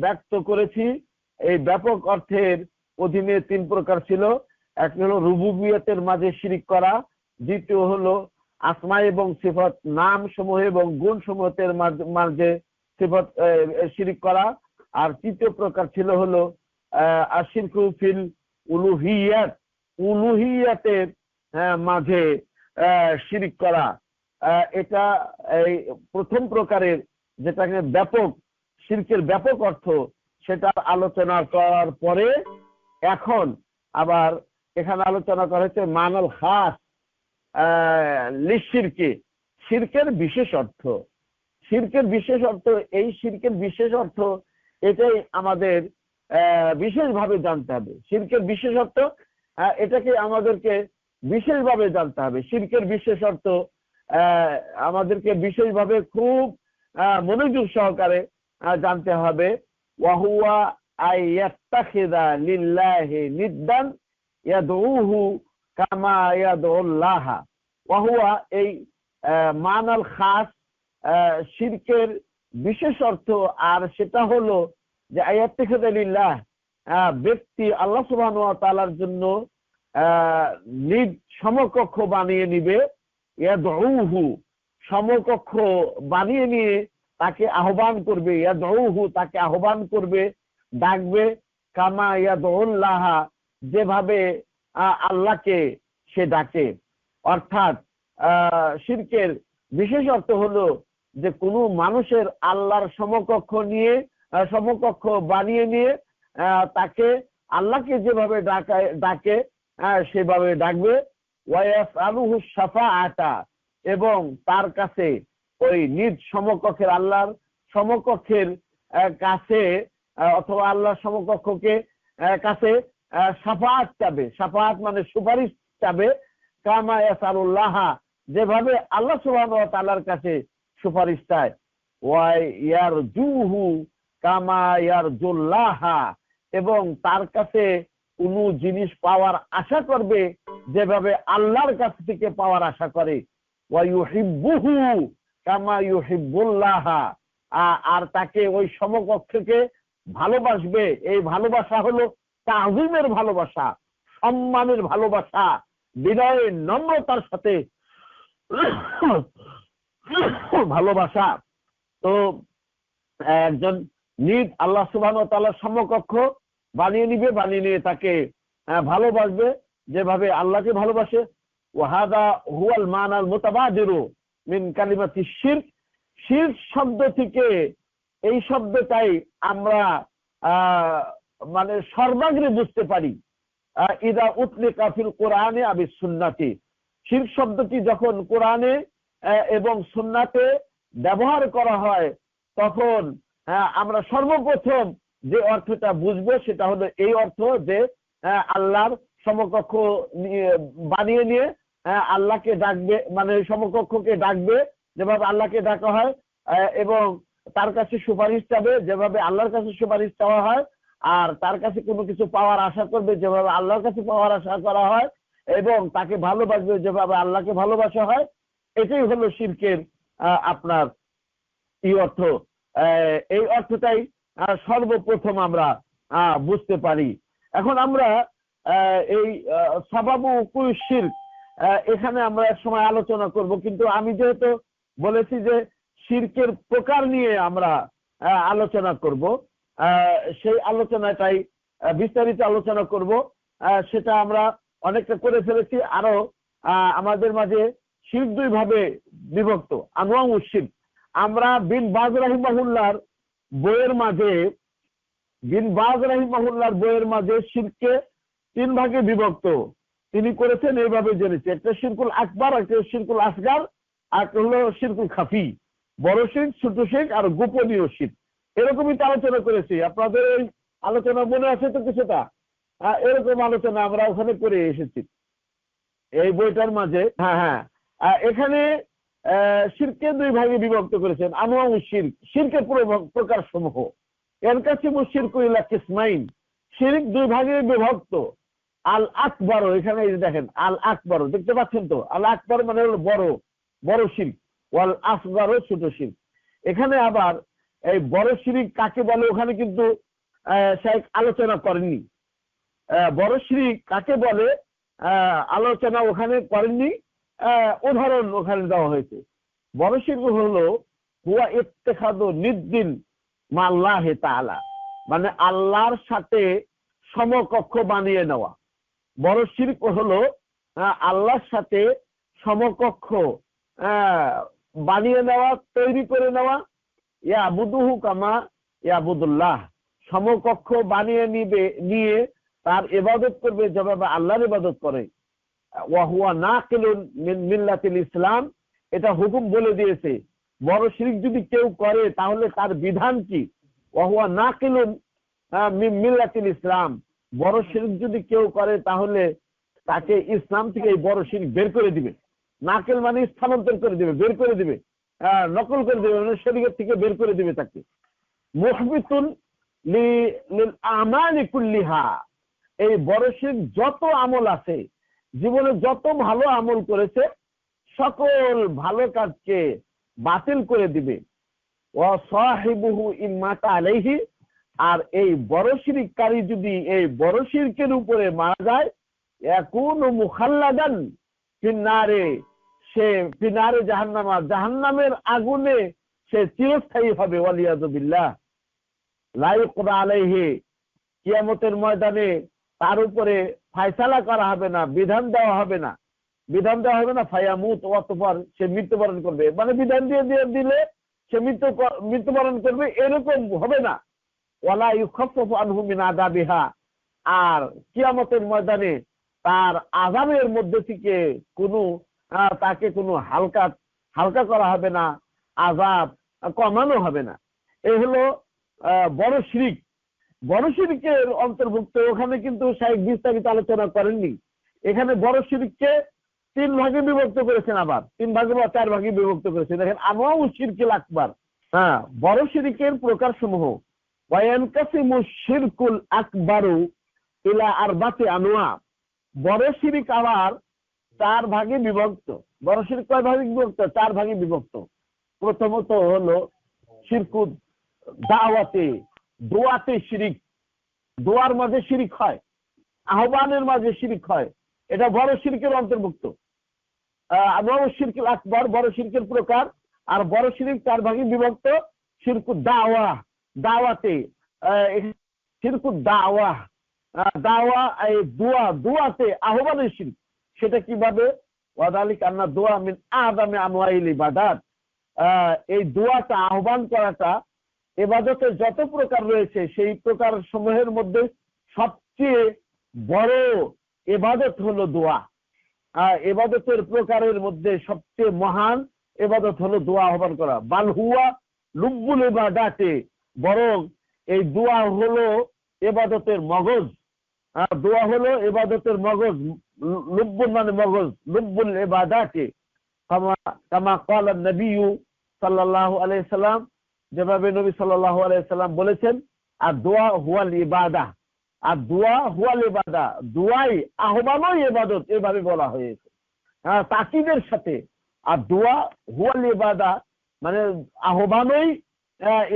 ব্যক্ত করেছি। এই ব্যাপক অর্থের অধীনে 3 প্রকার ছিল। একটি হলো রুবুবিয়তের মাঝে শিরিক করা, দ্বিতীয় হলো আসমা এবং সিফত, নাম সমূহ এবং গুণ সমূহের মাঝে সিফত শিরিক করা, আর তৃতীয় প্রকার ছিল হলো আশিরকু ফিল উলুহিয়াত, উলুহিয়াতের মাঝে শিরিক করা। এটা এই প্রথম প্রকারের, যেটাকে ব্যাপক শিরকের ব্যাপক অর্থ, সেটা আলোচনা করার পরে এখন আবার এখানে আলোচনা করা হচ্ছে মানাল খাস লিশিরকি, শিরকের বিশেষ অর্থ। শিরকের বিশেষ অর্থ, এই শিরকের বিশেষ অর্থ এটাই আমাদের বিশেষভাবে জানতে হবে। শিরকের বিশেষ অর্থ এটাকে আমাদেরকে বিশেষভাবে জানতে হবে। শিরকের বিশেষ অর্থ আমাদেরকে বিশেষভাবে খুব মনোযোগ সহকারে জানতে হবে। ওয়াহুয়া আইয়াত্তাখিযা লিল্লাহি নিদ্দান ইয়াদউহু কামা ইয়াদউল্লাহ। ওয়াহুয়া এই মানাল খাস শিরকের বিশেষ অর্থ, আর সেটা হলো যে আইয়াত্তাখিযা লিল্লাহ, ব্যক্তি আল্লাহ সুবহানাহু ওয়া তাআলার জন্য নিজ সমকক্ষ বানিয়ে নিবে। ইয়াদউহু, সমকক্ষ বানিয়ে নিয়ে তাকে আহ্বান করবে। ইয়াদউহু, তাকে আহ্বান করবে, ডাকবে। কামা ইয়াদউল্লাহ, যেভাবে আল্লাহকে সে ডাকে। অর্থাৎ শিরকের বিশেষ অর্থ হলো যে কোনো মানুষের আল্লাহর সমকক্ষ নিয়ে, সমকক্ষ বানিয়ে নিয়ে তাকে আল্লাহকে যেভাবে ডাকে সেভাবে ডাকবে। ওয়ায়াসআলুহু শাফাআতা, এবং তার কাছে ওই নিজ সমকক্ষের আল্লাহর সমকক্ষের কাছে অথবা আল্লাহর সমকক্ষকে কাছে শাফাআত চাবে। শাফাআত মানে সুপারিশ চাবে। কামা ইয়াসালুল্লাহ, যেভাবে আল্লাহ সুবহানাহু ওয়া তাআলার কাছে সুপারিশ চায়। ওয়া ইয়ারজুহু কামা ইয়ারজুল্লাহ, এবং তার কাছে কোনো জিনিস পাওয়ার আশা করবে যেভাবে আল্লাহর কাছ থেকে পাওয়ার আশা করে। ওয়া ইউহিব্বুহু কামা ইউহিব্বুল্লাহ, আর তাকে ওই সমকক্ষকে ভালোবাসবে। এই ভালোবাসা হলো তাযীমের ভালোবাসা, সম্মানের ভালোবাসা, বিনয়ের নম্রতার সাথে ভালোবাসা। তো একজন নিজ আল্লাহ সুবহানাহু ওয়া তাআলার সমকক্ষ বানিয়ে নিবে, বানিয়ে নিয়ে তাকে ভালোবাসবে যেভাবে আল্লাহকে ভালোবাসে। ওয়াহাদা হুয়াল মানাল মুতাবাদিরু মিন কালিমাতি শিরক। শিরক শব্দ থেকে এই শব্দটাই আমরা মানে সর্বাগ্রে বুঝতে পারি। ইদা উতলিকা ফিল কোরআনে আবি সুন্নাতি, শিরক শব্দটি যখন কোরআনে এবং সুন্নাতে ব্যবহার করা হয় তখন আমরা সর্বপ্রথম যে অর্থটা বুঝবো সেটা হলো এই অর্থ যে আল্লাহর সমকক্ষ বানিয়ে নিয়ে আল্লাহকে ডাকবে, মানে সমকক্ষকে ডাকবে যেভাবে আল্লাহকে ডাকা হয়, এবং তার কাছে সুপারিশ চাবে যেভাবে আল্লাহর কাছে সুপারিশ চাওয়া হয়, আর তার কাছে কোনো কিছু পাওয়ার আশা করবে যেভাবে আল্লাহর কাছে পাওয়ার আশা করা হয়, এবং তাকে ভালোবাসবে যেভাবে আল্লাহকে ভালোবাসা হয়। এটাই হলো শিরকের আপনার অর্থ। এই অর্থটাই সর্বপ্রথম আমরা বুঝতে পারি। এখন আমরা এই সাবাবু উকুল শিরক এখানে আমরা এক সময় আলোচনা করব, কিন্তু আমি যেহেতু বলেছি যে শিরকের প্রকার নিয়ে আমরা আলোচনা করব, সেই আলোচনাটাই বিস্তারিত আলোচনা করব। সেটা আমরা অনেকটা করে ফেলেছি। আরো আমাদের মাঝে শিরক দুই ভাবে বিভক্ত, আনওয়াউ শিরক। আমরা বিন বাজ রাহিমাহুল্লাহর বইয়ের মাঝে শিরকে তিন ভাগে বিভক্ত তিনি করেছেন, এইভাবে জেনেছি। একটা শিরকুল আকবার, একটা শিরকুল আসগার, আর হলো শিরকুল খাফি। বড় শিরক, ছোট শিরক আর গোপনীয় শিরক, এরকমই তো আলোচনা করেছি। আপনাদের এই আলোচনা মনে আছে তো কিছুটা? এরকম আলোচনা আমরা ওখানে করে এসেছি এই বইটার মাঝে। এখানে শিরকে দুই ভাগে বিভক্ত করেছেন। আনওয়াউ শিরক, শিরকের প্রকার সমূহ। এর কাছে শিরকু ইলা কিসমাইন, শিরক দুই ভাগে বিভক্ত। আল আকবর, এখানে দেখেন আল আকবর দেখতে পাচ্ছেন তো? আল আকবর মানে হলো বড়, বড় শিরক। ওয়াল আসগর ছোট শিরক। এখানে আবার এই বড় শিরক কাকে বলে ওখানে কিন্তু শাইখ আলোচনা করেননি। বড় শিরক কাকে বলে আলোচনা ওখানে করেননি, উদাহরণ ওখানে দেওয়া হয়েছে। বড় শিরক হলো হুয়া ইত্তেখাদু নিদ্দিন মাল্লাহি তাআলা, মানে আল্লাহর সাথে সমকক্ষ বানিয়ে নেওয়া। বড় শিরক হলো আল্লাহর সাথে সমকক্ষ বানিয়ে নেওয়া, তৈরি করে নেওয়া। ইয়াবুদুহু কামা ইয়াবুদুল্লাহ, সমকক্ষ বানিয়ে নিয়ে তার ইবাদত করবে যেভাবে আল্লাহর ইবাদত করে। ওয়া হুয়া নাকিলুন মিন মিল্লাতিল ইসলাম, এটা হুকুম বলে দিয়েছে। বড় শিরক যদি কেউ করে তাহলে তার বিধান কি? ওয়া হুয়া নাকিলুন মিন মিল্লাতিল ইসলাম, বড় শিরক যদি কেউ করে তাহলে তাকে ইসলাম থেকে এই বড় শিরক বের করে দিবে। নাকেল মানে স্থানান্তর করে দিবে, বের করে দিবে, নকল করে দিবে, মানে শরীয়ত থেকে বের করে দিবে তাকে। মুহবিতুন লিল আমালি কুল্লিহা, এই বড় শিরক যত আমল আছে, জীবনে যত ভালো আমল করেছে সকল ভালো কাজকে বাতিল করে দিবে। ওয়া সাহিবুহু ইম্মাতা আলাইহি, আর এই বড় শিরককারী যদি এই বড় শিরকের উপরে মারা যায়, ইয়াকুনু মুখাল্লাদান ফিন্নারে, সে ফিন্নারে জাহান্নামা, জাহান্নামের আগুনে সে চিরস্থায়ী হবে। ওয়ালিয়াযু বিল্লাহ। লা ইউকদা আলাইহি, কিয়ামতের ময়দানে তার উপরে ফয়সালা করা হবে না, বিধান দেওয়া হবে না, ফায়ামুত, অতঃপর সে মৃত্যুবরণ করবে। মানে বিধান দিয়ে দিলে সে মৃত্যুবরণ করবে, এরকম হবে না। ওয়ালা ইউখাফফাফু আনহু মিন আযাবিহা, আর কিয়ামতের ময়দানে তার আযাবের মধ্যে থেকে কোনো তাকে কোনো হালকা হালকা করা হবে না, আযাব কমানো হবে না। এই হলো বড় শিরক। বড় শিরকের অন্তর্ভুক্ত ওখানে কিন্তু শাইখ বিস্তারিত আলোচনা করেননি। এখানে বড় শিরককে 3 ভাগে বিভক্ত করেছেন, আবার 3 ভাগে বা 4 ভাগে বিভক্ত করেছেন। দেখেন, আনওয়াউ শিরকিল আকবার, বড় শিরকের প্রকার সমূহ। ওয়ায়ানকাসিমু শিরকুল আকবারু ইলা আরবাতি আনওয়া। বড় শিরক আবার 4 ভাগে বিভক্ত। বড় শিরক কয় ভাগে বিভক্ত? 4 ভাগে বিভক্ত। প্রথমত হলো শিরকুদ দাওয়াতে, দোয়াতে শিরিক। দোয়ার মাঝে শিরিক হয়, আহ্বানের মাঝে শিরিক হয়, এটা বড় শিরকের অন্তর্ভুক্ত। আনওয়াউ শিরকিল আকবার বড় শিরকের প্রকার। আর বড় শিরক 4 ভাগে বিভক্ত। শিরকুদ দাওয়া, দাওয়াতে, শিরকুদ দাওয়া, দাওয়া এই দোয়া, দোয়াতে আহ্বানের শিরক। সেটা কিভাবে? ওয়াদালিক আন্না দোয়া মিন আযামি আনওয়াইল ইবাদাত। এই দোয়াটা, আহ্বান করাটা ইবাদতের যত প্রকার রয়েছে সেই প্রকার সমূহের মধ্যে সবচেয়ে বড় ইবাদত হলো দোয়া। ইবাদতের প্রকারের মধ্যে সবচেয়ে মহান ইবাদত হলো দোয়া আহ্বান করা। বাল হুয়া লুব্বুল ইবাদাতে, বরং এই দোয়া হলো ইবাদতের মগজ। দোয়া হলো ইবাদতের মগজ। লুব্বুল মানে মগজ, লুব্বুল ইবাদাতে। কামা ক্বালা নবী সাল্লাল্লাহু আলাইহি সাল্লাম, যেভাবে নবী সাল্লাল্লাহু আলাইহি সাল্লাম বলেছেন, আর দোয়া হুয়াল ইবাদা, আর দোয়া হুয়াল ইবাদা, দোয়াই আহ্বানই ইবাদত, এভাবে বলা হয়েছে তাকিদের সাথে। আর দোয়া হুয়াল ইবাদা মানে আহ্বানই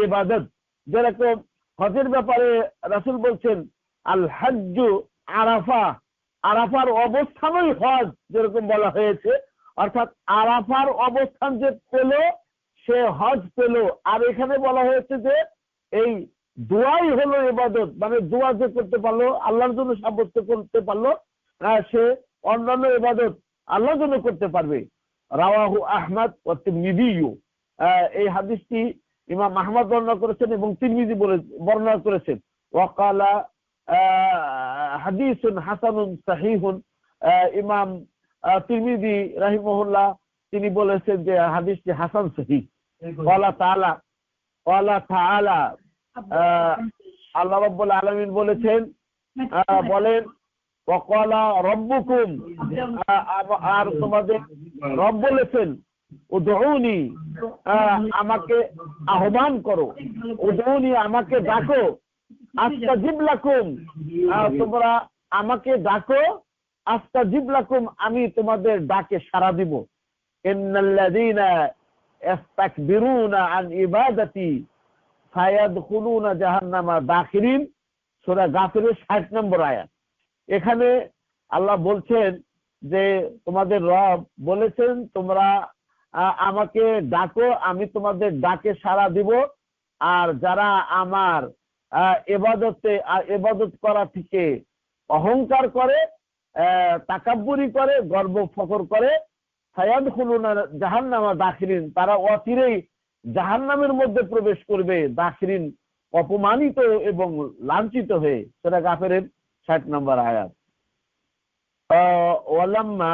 ইবাদত। যেরকম হজের ব্যাপারে রাসূল বলছেন, আল হজ্জু আরাফা, আরাফার অবস্থানই হজ, যেরকম বলা হয়েছে। অর্থাৎ আরাফার অবস্থান যে পেল সে হজ পেল। আর এখানে বলা হয়েছে যে এই দোয়াই হলো ইবাদত, মানে দোয়া যে করতে পারলো, আল্লাহর জন্য সাব্যস্ত করতে পারলো, সে অন্যান্য ইবাদত আল্লাহর জন্য করতে পারবে। রাওয়াহু আহমদ ও তিরমিজি। এই হাদিসটি ইমাম আহমদ বর্ণনা করেছেন এবং তিরমিজি বর্ণনা করেছেন। ওয়াকালা হাদিসুন হাসানুন সাহিহুন। ইমাম তিরমিজি রাহিমাহুল্লাহ তিনি বলেছেন যে হাদিসটি হাসান সহিহ। ক্বালা তাআলা, ক্বালা তাআলা, আল্লাহ রাব্বুল আলামিন বলেছেন, বলেন ওয়াকালা রাব্বুকুম, আর তোমাদের রব বলেছেন, উদউনি, আমাকে আহ্বান করো, উদউনি আমাকে ডাকো, আস্তাজিব লাকুম, তোমরা আমাকে ডাকো, আস্তাজিব লাকুম, আমি তোমাদের ডাকে সাড়া দিব। ইন্নাল্লাযীনা ইস্তাকবিরুনা আন ইবাদাতি ফায়াদখুলুনা জাহান্নামা দাখিরিন। সূরা গাফিরের 60 নম্বর আয়াত। এখানে আল্লাহ বলছেন যে তোমাদের রব বলেছেন তোমরা আমাকে ডাকো, আমি তোমাদের ডাকে সাড়া দিব। আর যারা আমার ইবাদত করা থেকে অহংকার করে, তাকাব্বুরি করে, গর্ব ফখর করে, ফায়াদখুলুনা জাহান্নামা দাখিরিন, তারা অচিরেই জাহান্নামের মধ্যে প্রবেশ করবে, দাখিরিন অপমানিত এবং লাঞ্ছিত হয়ে। সূরা গাফিরের 60 নম্বর আয়াত। ওয়ালাম্মা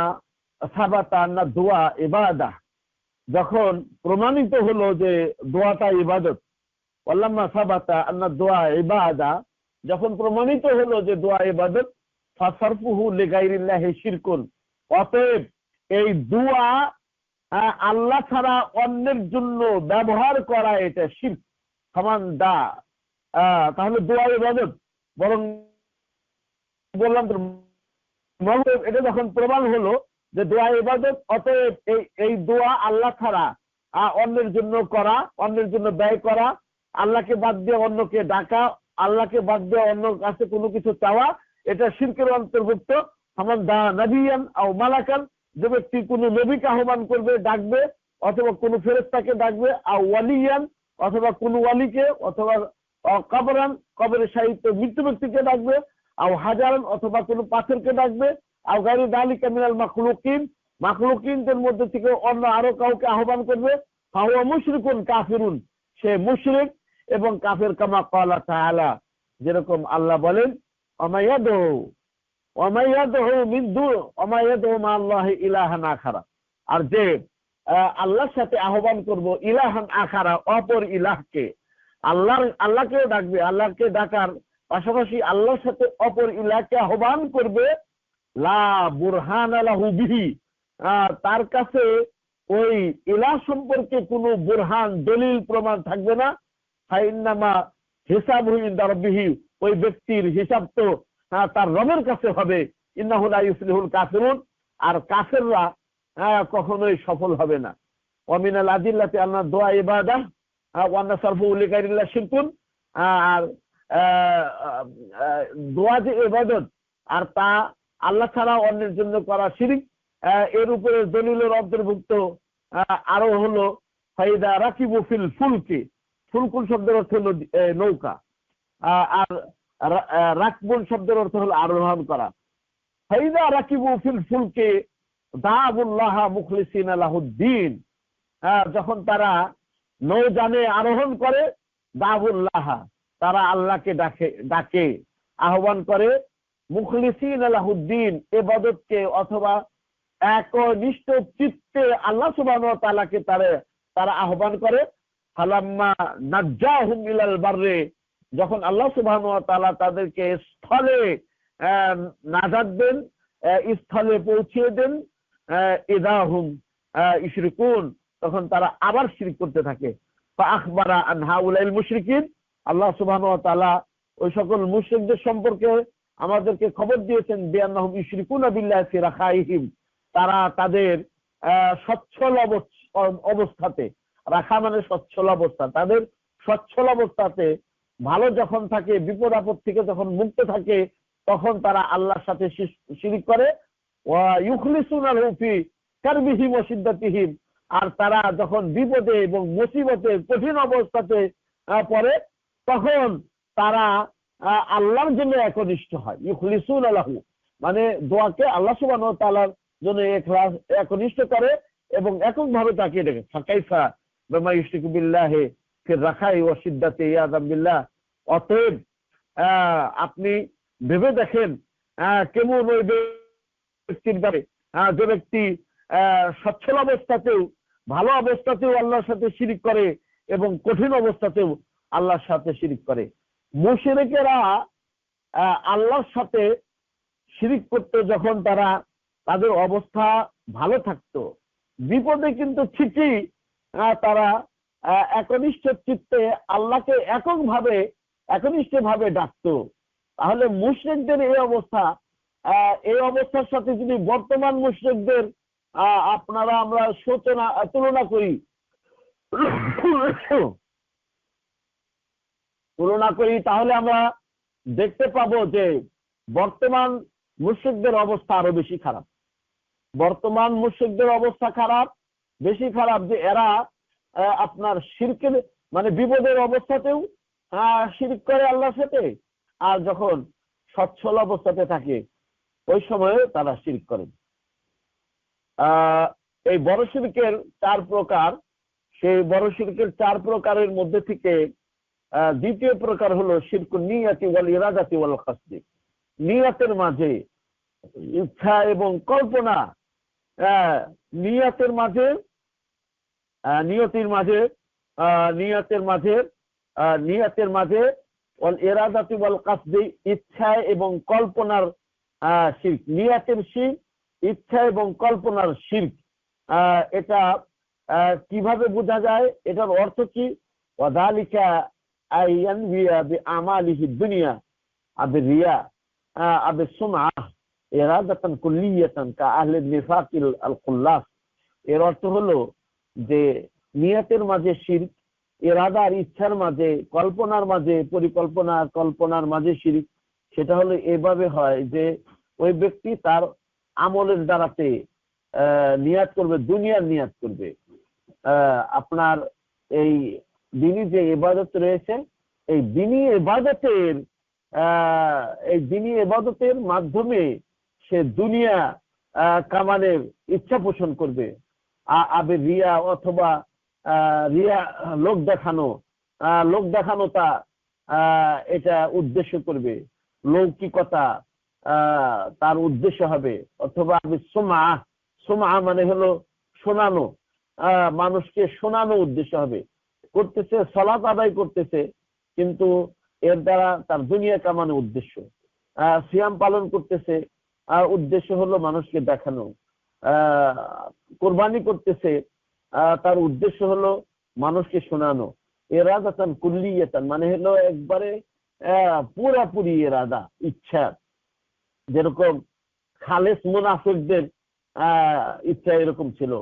সাবাতা আন্না দুআ ইবাদা, যখন প্রমাণিত হলো যে দোয়াটা ইবাদত। ওয়ালাম্মা সাবাতা আন্না দুআ ইবাদা, যখন প্রমাণিত হলো যে দোয়া ইবাদত, ফাসারফুহু লিগাইরিল্লাহি শিরকুন, অতএব এই দোয়া আল্লাহ ছাড়া অন্যের জন্য ব্যবহার করা এটা শিরক। সমান দা, তাহলে দোয়া ইবাদত, বরং বললাম তো এটা যখন প্রমাণ হলো যে দোয়া ইবাদত, অতএব এই দোয়া আল্লাহ ছাড়া অন্যের জন্য করা, অন্যের জন্য ব্যয় করা, আল্লাহকে বাদ দিয়ে অন্যকে ডাকা, আল্লাহকে বাদ দিয়ে অন্যর কাছে কোনো কিছু চাওয়া, এটা শিরকের অন্তর্ভুক্ত। সমান দা নবিয়ান আও মালাকান, যে ব্যক্তি কোনো নবীকে আহ্বান করবে, ডাকবে, অথবা কোনো ফেরেশতাকে ডাকবে, আও ওয়ালিয়ান, অথবা কোনো ওয়ালিকে, অথবা কবরান, কবরের সাহিত্য মৃত্যু ব্যক্তিকে ডাকবে, আও হাজারান, অথবা কোনো পাথরকে ডাকবে, আও গায়রি যালিকা মিনাল মাখলুকিন, মাখলুকিনদের মধ্যে থেকে অন্য আরো কাউকে আহ্বান করবে, ফাহুয়া মুশরিকুন কাফিরুন, সে মুশরিক এবং কাফের। কামা ক্বালা তাআলা, যেরকম আল্লাহ বলেন, ওমাইয়াদু মিন দু ওমাইয়াদু মা আল্লাহি ইলাহান আখারা, আর যে আল্লাহর সাথে আহ্বান করব ইলাহান আখারা, অপর ইলাহকে, আল্লাহকেও ডাকবে, আল্লাহকে ডাকার পাশাপাশি আল্লাহর সাথে অপর ইলাহকে আহ্বান করবে, লা বুরহান লাহু বিহি, তার কাছে ওই ইলাহ সম্পর্কে কোনো বুরহান, দলিল প্রমাণ থাকবে না। ফাইন্নামা হিসাবহু ইনদা রাব্বিহি, ওই ব্যক্তির হিসাব তো তার রবের কাছে হবে। ইন্নাহু লা ইউফলিহুল কাফিরুন, আর কাফেররা কখনোই সফল হবে না। ওয়া মিনাল আদিল্লাতি আন্না দুআ ইবাদাহ ওয়া আন্না সারফু লিগাইরিল্লাহ শিরকুন, আর দোয়া যে ইবাদত আর তা আল্লাহ ছাড়া অন্যের জন্য করা শিরক, এর উপরে দলিলের অন্তর্ভুক্ত আরো হলো ফাইদা রাকিবু ফিল ফুলকি, ফুলকুল শব্দের অর্থ হলো নৌকা, আর রাকবুল শব্দের অর্থ হলো আরোহণ করা। ফাইদা রাকিবু ফিল ফুলকি দাবুল্লাহ মুখলিসিনা লাহুদ্দিন, যখন তারা নৌযানে আরোহণ করে, দাবুল্লাহ তারা আল্লাহকে ডাকে আহ্বান করে, মুখলিসিনা লাহুদ্দিন ইবাদতকে অথবা একনিষ্ঠ চিত্তে আল্লাহ সুবহানাহু ওয়া তাআলাকে তারা আহ্বান করে। ফালাম্মা নাজ্জাহুম ইলাল বাররে, যখন আল্লাহ সুবহানাহু ওয়া তাআলা তাদেরকে স্থলে নাজাত দেন, স্থলে পৌঁছিয়ে দেন, ইদাহুম ইশরিকুন, তখন তারা আবার শিরক করতে থাকে। ফাআখবারা আন হাউলাইল মুশরিকিন, আল্লাহ সুবহানাহু ওয়া তাআলা ওই সকল মুশরিকদের সম্পর্কে আমাদেরকে খবর দিয়েছেন, বিআন্নাহুম ইশরিকুনা বিল্লাহি ফি রাখাইহিম, তারা তাদের সচ্ছল অবস্থাতে, রাখা মানে সচ্ছল অবস্থা, তাদের সচ্ছল অবস্থাতে ভালো যখন থাকে, বিপদ আপদ থেকে যখন মুক্ত থাকে, তখন তারা আল্লাহর সাথে শিরক করে। ওয়া ইউখলিসুনা লাহু ফি কারবিহিম ওয়া শিদ্দাতিহিম, আর তারা যখন বিপদে এবং মুসিবতে কঠিন অবস্থাতে পড়ে, তখন তারা আল্লাহর জন্য একনিষ্ঠ হয়। ইউখলিসুনা লাহু মানে দোয়াকে আল্লাহ সুবহানাহু ওয়া তাআলার জন্য একনিষ্ঠ করে এবং এককভাবে তাকে ডেকে। ফাকাইফা বিমা ইউশরিকু বিল্লাহি ফি রাখাই ওয়া শিদ্দাতি ইয়াযাম বিল্লাহ, অতএব আপনি ভেবে দেখেন কেমন ওই ব্যক্তির ব্যাপারে, যে ব্যক্তি সচ্ছল অবস্থাতেও ভালো অবস্থাতেও আল্লাহর সাথে শিরক করে এবং কঠিন অবস্থাতেও আল্লাহর সাথে শিরক করে। মুশরিকেরা আল্লাহর সাথে শিরক করতে যখন তাদের অবস্থা ভালো থাকতো, বিপদে কিন্তু ঠিকই তারা একনিষ্ঠ চিত্তে আল্লাহকে একনিষ্ঠভাবে ডাকতো। তাহলে মুশরিকদের এই অবস্থার সাথে যদি বর্তমান মুশরিকদের আমরা তুলনা করি তাহলে আমরা দেখতে পাবো যে বর্তমান মুশরিকদের অবস্থা আরো বেশি খারাপ। বর্তমান মুশরিকদের অবস্থা বেশি খারাপ, যে এরা আপনার শিরকের মানে বিপদের অবস্থাতেও শিরক করে আল্লাহর সাথে, আর যখন সচ্ছল অবস্থাতে থাকে ওই সময়ে তারা শিরক করে। এই বড় শিরকের 4 প্রকার, সেই বড় শিরকের 4 প্রকারের মধ্যে থেকে দ্বিতীয় প্রকার হলো শিরকুন নিয়াতি ওয়াল ইরাদাতি ওয়াল কাসদি। নিয়াতের মাঝে ইচ্ছা এবং কল্পনা, নিয়াতের মাঝে ওয়াল ইরাদাতি ওয়াল কাসদি, ইচ্ছা এবং কল্পনার শিরক। নিয়াতের শিরক, ইচ্ছা এবং কল্পনার শিরক। এটা কিভাবে বোঝা যায়, এটার অর্থ কি? ওয়াযালিকা আইয়ানবিয়া বিআমালিহি দুনিয়া আবিরিয়া আবিসুমআ ইরাদাতান কুল্লিয়াতান কা আহলি নিফাকিল আল কুল্লাস। এর অর্থ হলো যে নিয়তের মাঝে শিরক, ইরাদার ইচ্ছার মাঝে, কল্পনার মাঝে, কল্পনার মাঝে শিরক। সেটা হলো এভাবে হয় যে ওই ব্যক্তি তার আমলের দ্বারাতে নিয়াত করবে, দুনিয়ার নিয়াত করবে। আপনার এই দিনী যে ইবাদত রয়েছে, এই দিনী ইবাদতের মাধ্যমে সে দুনিয়া কামানের ইচ্ছা পোষণ করবে। আবে রিয়া অথবা রিয়া লোক দেখানোটা এটা উদ্দেশ্য করবে, লৌকিকতা তার উদ্দেশ্য হবে। অথবা সুমা মানে হলো শোনানো, মানুষকে শোনানো উদ্দেশ্য হবে। করতেছে সালাত আদায় করতেছে, কিন্তু এর দ্বারা তার দুনিয়া কামানো উদ্দেশ্য। সিয়াম পালন করতেছে, উদ্দেশ্য হলো মানুষকে দেখানো। কোরবানি করতেছে, তার উদ্দেশ্য হলো মানুষকে শোনানো। ইরাদাতান কুল্লিয়াতান মানে হলো একবারে পুরাপুরি ইরাদা, ইচ্ছা। যেরকম খালেস মুনাফিকদের ইচ্ছা এরকম ছিল,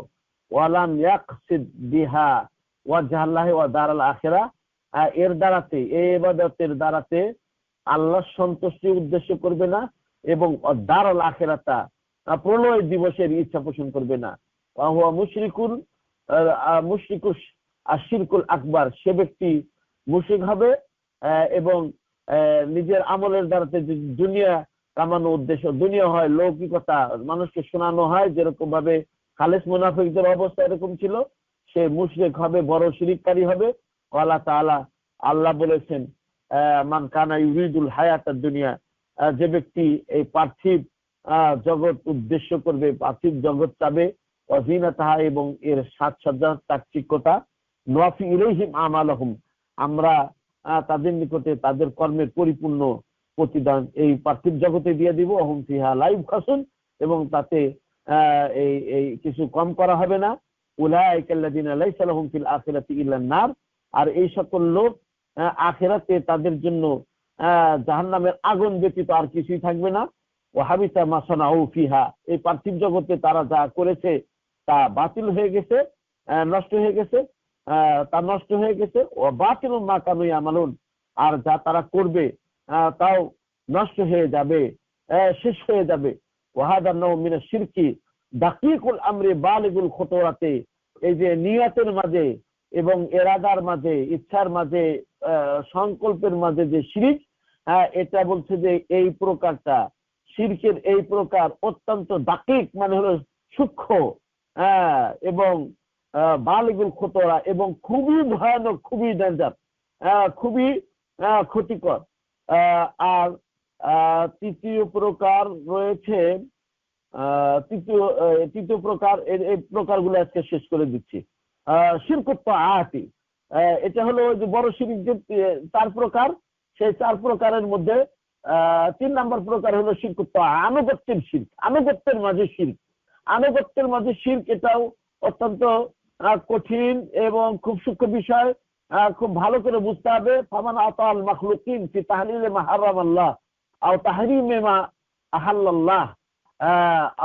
ওয়ালাম ইয়াকসিদ বিহা ওয়াজহাল্লাহি ওয়া দারাল আখিরা, এর দ্বারাতে, এই ইবাদতের দ্বারাতে আল্লাহর সন্তুষ্টি উদ্দেশ্য করবে না এবং দারাল আখিরাতা প্রলয় দিবসের ইচ্ছা পোষণ করবে না। ওয়া মুশরিকুল আশিরকুল আকবার, সে ব্যক্তি মুশরিক হবে এবং নিজের আমলের দ্বারাতে দুনিয়া কামানো উদ্দেশ্য, দুনিয়া হয় লৌকিকতা, মানুষকে শোনানো হয়, যেরকম ভাবে খালেস মুনাফিকদের অবস্থা এরকম ছিল, সে মুশরিক হবে, বড় শিরিককারী হবে। আল্লাহ তাআলা, আল্লাহ বলেছেন মান কানা ইউরিদুল হায়াতাদ দুনিয়া, যে ব্যক্তি এই পার্থিব জগৎ উদ্দেশ্য করবে, পার্থিব জগৎ চাবে, ওয়াজিনাতাহা এবং এর সাজসজ্জা তাকচিক্যতা, নফি ইলাইহিম আমালাহুম, আমরা তাদের নিকটে তাদের কর্মের পরিপূর্ণ প্রতিদান এই পার্থিব জগতে দিয়ে দিব। অহম ফিহা লা ইউবখাসুন, এবং তাতে এই কিছু কম করা হবে না। উলাইকাল্লাযিনা লাইসা লাহুম ফিল আখিরাতি ইল্লান নার, আর এই সকল লোক আখিরাতে তাদের জন্য জাহান্নামের আগুন ব্যতীত আর কিছুই থাকবে না। ওয়া হাবিতা মা সানাউ ফিহা, এই পার্থিব জগতে তারা যা করেছে তা বাতিল হয়ে গেছে, নষ্ট হয়ে গেছে, তা নষ্ট হয়ে গেছে। ও বাতিলুম মা কানু ইয়ামালুন, আর যা তারা করবে তাও নষ্ট হয়ে যাবে, শেষ হয়ে যাবে। ওয়াহাদা নও মিনাশ শিরকি দাকিকুল আমরি বালিগুল খুতুরাতে, এই যে নিয়তের মাঝে এবং এরাদার মাঝে, ইচ্ছার মাঝে, সংকল্পের মাঝে যে শিরক, এটা বলছে যে এই প্রকারটা শিরকের এই প্রকার অত্যন্ত দাকিক মানে হলো সূক্ষ্ম, এবং বালিগুল খুতুরা এবং খুবই ভয়ানক, খুবই ডেঞ্জার, খুবই ক্ষতিকর। আর তৃতীয় প্রকার রয়েছে, তৃতীয় প্রকার, এই প্রকারগুলো আজকে শেষ করে দিচ্ছি। শিরকুত তাআতি, এটা হলো যে বড় শিরক যে 4 প্রকার, সেই 4 প্রকারের মধ্যে 3 নম্বর প্রকার হলো শিরকুত তাআ, আনুগত্যের শিরক, আনুগত্যের মাঝে শিরক। আনুগত্যের মাঝে শিরক, এটাও অত্যন্ত কঠিন এবং খুব সূক্ষ্ম বিষয়, খুব ভালো করে বুঝতে হবে। ফামান আতাল মাখলুকিন ফি তাহলিল মা হারামাল্লাহ আও তাহরিম মা আহাল্লাল্লাহ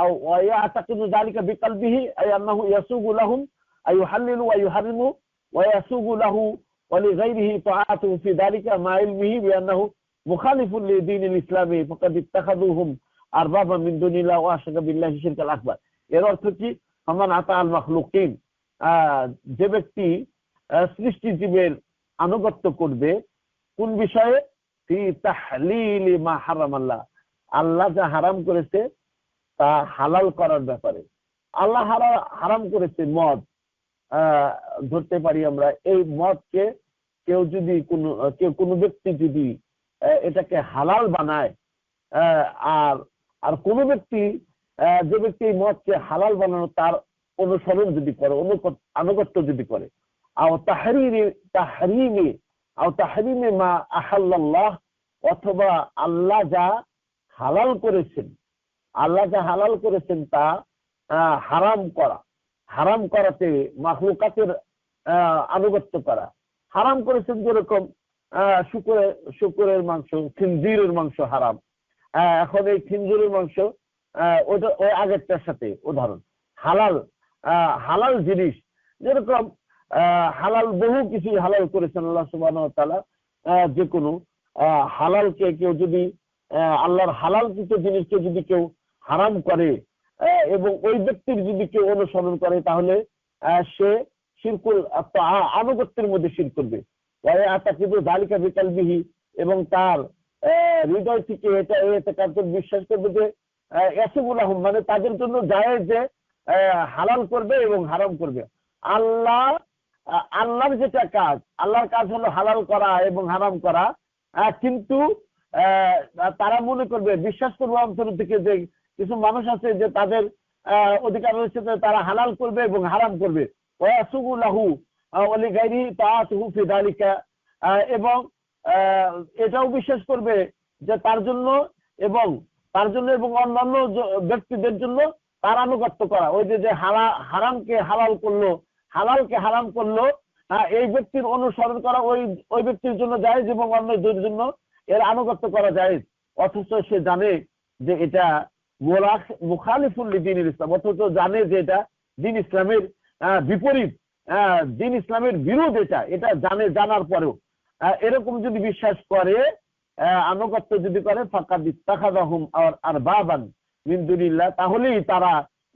আও ইয়াতাকিদু যালিকা বিকলবিহি আই আন্নাহু ইয়াসুগু লাহুম আই ইউহাল্লিলু ওয়া ইউহারিমু ওয়া ইয়াসুগু লাহু ওয়া লিগাইরিহি তাআতুহু ফি যালিকা মা ইলমিহি বিআন্নাহু মুখালিফুন লিদীনিল ইসলামি ফাকাদ ইত্তাখাযুহুম আরবাবা মিন দুনিল্লাহি ওয়া আশরাকা বিল্লাহি শিরকাল আকবার। এর অর্থ কি? ফামান আতাল মাখলুকিন, যে ব্যক্তি সৃষ্টিজীবের আনুগত্য করবে, কোন বিষয়ে? ফি তাহলিল মা হারামাল্লাহ, আল্লাহ যা হারাম করেছে তা হালাল করার ব্যাপারে। আল্লাহ হারাম করেছে মদ, ধরতে পারি আমরা, এই মদকে কেউ যদি কোনো ব্যক্তি যদি এটাকে হালাল বানায়, আর কোনো ব্যক্তি, যে ব্যক্তি এই মদকে হালাল বানানো তার অনুসরণ যদি করে, আনুগত্য যদি করে, আও তাহরিমে মা আহাল্লাল্লাহ, অথবা আল্লাহ যা হালাল করেছেন, আল্লাহ যা হালাল করেছেন তা হারাম করা, হারাম করাতে মাখলুকাতের আনুগত্য করা। হারাম করেছেন যেরকম শুকরের মাংস, খিনজিরের মাংস হারাম। এখন এই খিনজিরের মাংস ওটা ওই আগেরটার সাথে উদাহরণ। হালাল জিনিস, যেরকম হালাল বহু কিছু হালাল করেছেন আল্লাহ সুবহানাহু ওয়া তাআলা। যে কোনো হালালকে কেউ যদি, আল্লাহর হালাল কিছু জিনিসকে যদি কেউ হারাম করে এবং ওই ব্যক্তির যদি কেউ অনুসরণ করে, তাহলে সে শিরকুল আনুগত্যের মধ্যে শিরক করবে। আতাকিদু যালিকা বিকলবিহি, এবং তার হৃদয় থেকে এটা বিশ্বাস করবে যে ইয়াসুবুলাহুম মানে তাদের জন্য জায়েজ যে হালাল করবে এবং হারাম করবে। আল্লাহর যেটা কাজ, আল্লাহর কাজ হলো হালাল করা এবং হারাম করা, কিন্তু তারা মনে করবে, বিশ্বাস করবো অন্তর থেকে যে কিছু মানুষ আছে যে তাদের অধিকার রয়েছে যে তারা হালাল করবে এবং হারাম করবে। ওয়াসুগু লাহু ওয়ালি গায়রি তাআতুহু ফি যালিকা, এবং এটাও বিশ্বাস করবে যে তার জন্য এবং অন্যান্য ব্যক্তিদের জন্য তার আনুগত্য করা। ওই যে হারামকে হালাল করলো, হালালকে হারাম করলো, এই ব্যক্তির অনুসরণ করা ওই ব্যক্তির জন্য জায়েজ এবং অন্যদের জন্য এর আনুগত্য করা জায়েজ। অথচ সে জানে যে এটা মুখালিফুল লিদ্বীনিল ইসলাম, অথচ জানে যে এটা দ্বীন ইসলামের বিপরীত, দ্বীন ইসলামের বিরোধ। এটা জানার পরেও এরকম যদি বিশ্বাস করে, আনুগত্য যদি করে, ফাকাদ ইত্তাখাযাহুম আরবাবান মিন দুনিল্লাহ, তাহলেই তারা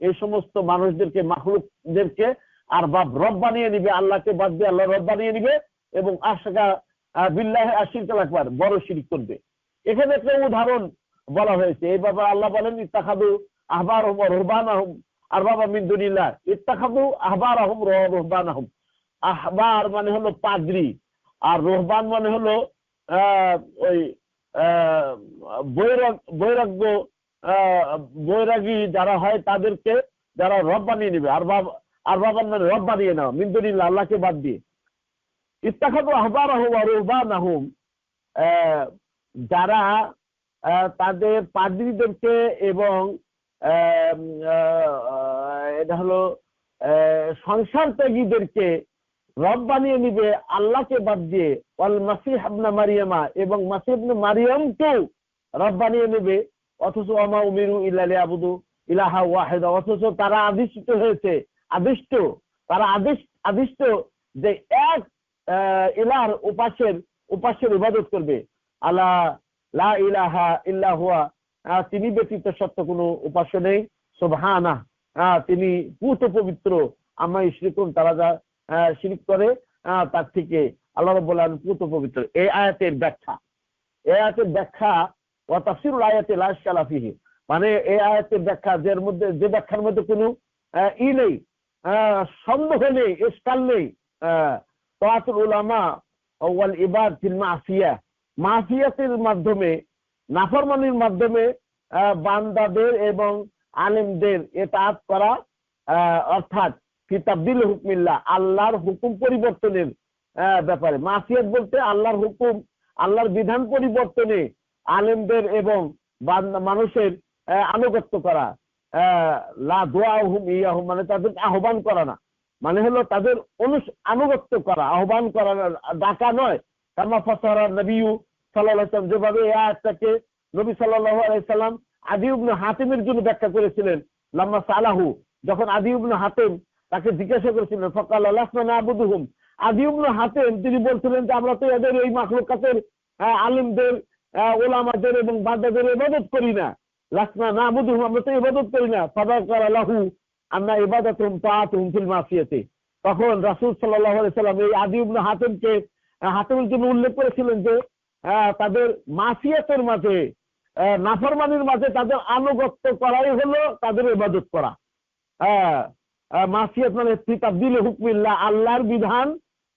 এই সমস্ত মানুষদেরকে, মাখলুকদেরকে আরবাব, রব বানিয়ে নিবে, আল্লাহকে বাদ দিয়ে আল্লাহ রব বানিয়ে নিবে এবং আশরাকা বিল্লাহি আশরিকাল আকবার, বড় শিরক করবে। এখানে একটা উদাহরণ বলা হয়েছে এই ব্যাপারে। আল্লাহ বলেন ইত্তাখাযু আহবারহুম ওয়া রুহবানাহুম আরবাবা মিন দুনিল্লাহ, ইত্তাখাযু আহবারহুম ওয়া রুহবানাহুম। আহবার মানে হলো পাদ্রী, আর রুহবান মানে হলো ওই বৈরাগী যারা হয় তাদেরকে যারা রব বানিয়ে নেবে। আরবাবান মানে রব বানিয়ে নেওয়া, মিন দুনিল্লাহ, আল্লাহকে বাদ দিয়ে। ইত্তাখাযু আহবারহুম ওয়া রুহবানাহুম, যারা তাদের পাদ্রীদেরকে এবং এটা হলো সংসার ত্যাগীদেরকে রব বানিয়ে নিবে আল্লাহকে বাদ দিয়ে। ওয়াল মাসিহ ইবনে মারিয়ামা, এবং মাসিহ ইবনে মারিয়ামকেও রব বানিয়ে নেবে। অথচ ওয়ামা উমিরু ইল্লা লিয়াবুদু ইলাহা ওয়াহিদা, অথচ তারা আদিষ্ট হয়েছে, আদিষ্ট যে এক ইলাহর উপাস্যের ইবাদত করবে। আলা লা ইলাহা ইল্লা হুয়া, তিনি ব্যতীত সত্য কোনো উপাস্য নেই। সুবহানাহ, তিনি পুত পবিত্র। আম্মা ইউশরিকুন, তারা যা শিরক করে তার থেকে আল্লাহ রাব্বুল আলামিন পুত পবিত্র। এই আয়াতের ব্যাখ্যা ওয়া তাফসীরুল আয়াতি লা ইশকালা ফিহি, মানে এই আয়াতের ব্যাখ্যা যে ব্যাখ্যার মধ্যে কোনো নেই, সন্দেহ নেই, ইশকাল নেই। তাআতুল উলামা ওয়াল ইবাদ ফিল মাসিয়াতের মাধ্যমে, নাফরমানির মাধ্যমে বান্দাদের এবং আলেমদের ইতাআত করা, অর্থাৎ ফি তাবদীল হুকমিল্লাহ, আল্লাহর হুকুম পরিবর্তনের ব্যাপারে। মাসিয়াত বলতে আল্লাহর হুকুম, আল্লাহর বিধান পরিবর্তনে আলেমদের এবং মানুষের আনুগত্য করা। লা দুআহুম ইয়াহুম, মানে তাদের আহ্বান করা না, মানে হলো তাদের আনুগত্য করা, আহ্বান করা, ডাকা নয়। কামা ফাসারা নবী সাল্লাল্লাহু আলাইহি ওয়াসাল্লাম, যেভাবে এই আয়াতটাকে নবী সাল্লাল্লাহু আলাইহি সাল্লাম আদি ইবনে হাতিমের জন্য ব্যাখ্যা করেছিলেন। লাম্মা সালাহু, যখন আদি ইবনে হাতিম তাকে জিজ্ঞাসা করেছিলেন, ফাকালা লাসনা নাবুদুহুম, আদি ইবনে হাতিম তিনি বলছিলেন যে আমরা তো এদের এই মাখলুকাতের আলেমদের, ওলামাদের এবং বান্দাদের ইবাদত করি না। লাসনা নাবুদুহুম, আমরা তো ইবাদত করি না। ফাযাকারা লাহু আন্না ইবাদাতুহুম তাআতুহুম ফিল মাসিয়াতি, তখন রাসূল সাল্লাল্লাহু আলাইহি সাল্লাম এই আদি ইবনে হাতিমের জন্য উল্লেখ করেছিলেন যে তাদের মাসিয়াতের মাঝে, নাফরমানির মাঝে তাদের আনুগত্য করাই হলো তাদের ইবাদত করা। মাসিয়াত মানে ফি তাবদীল হুকমিল্লাহ, আল্লাহর বিধান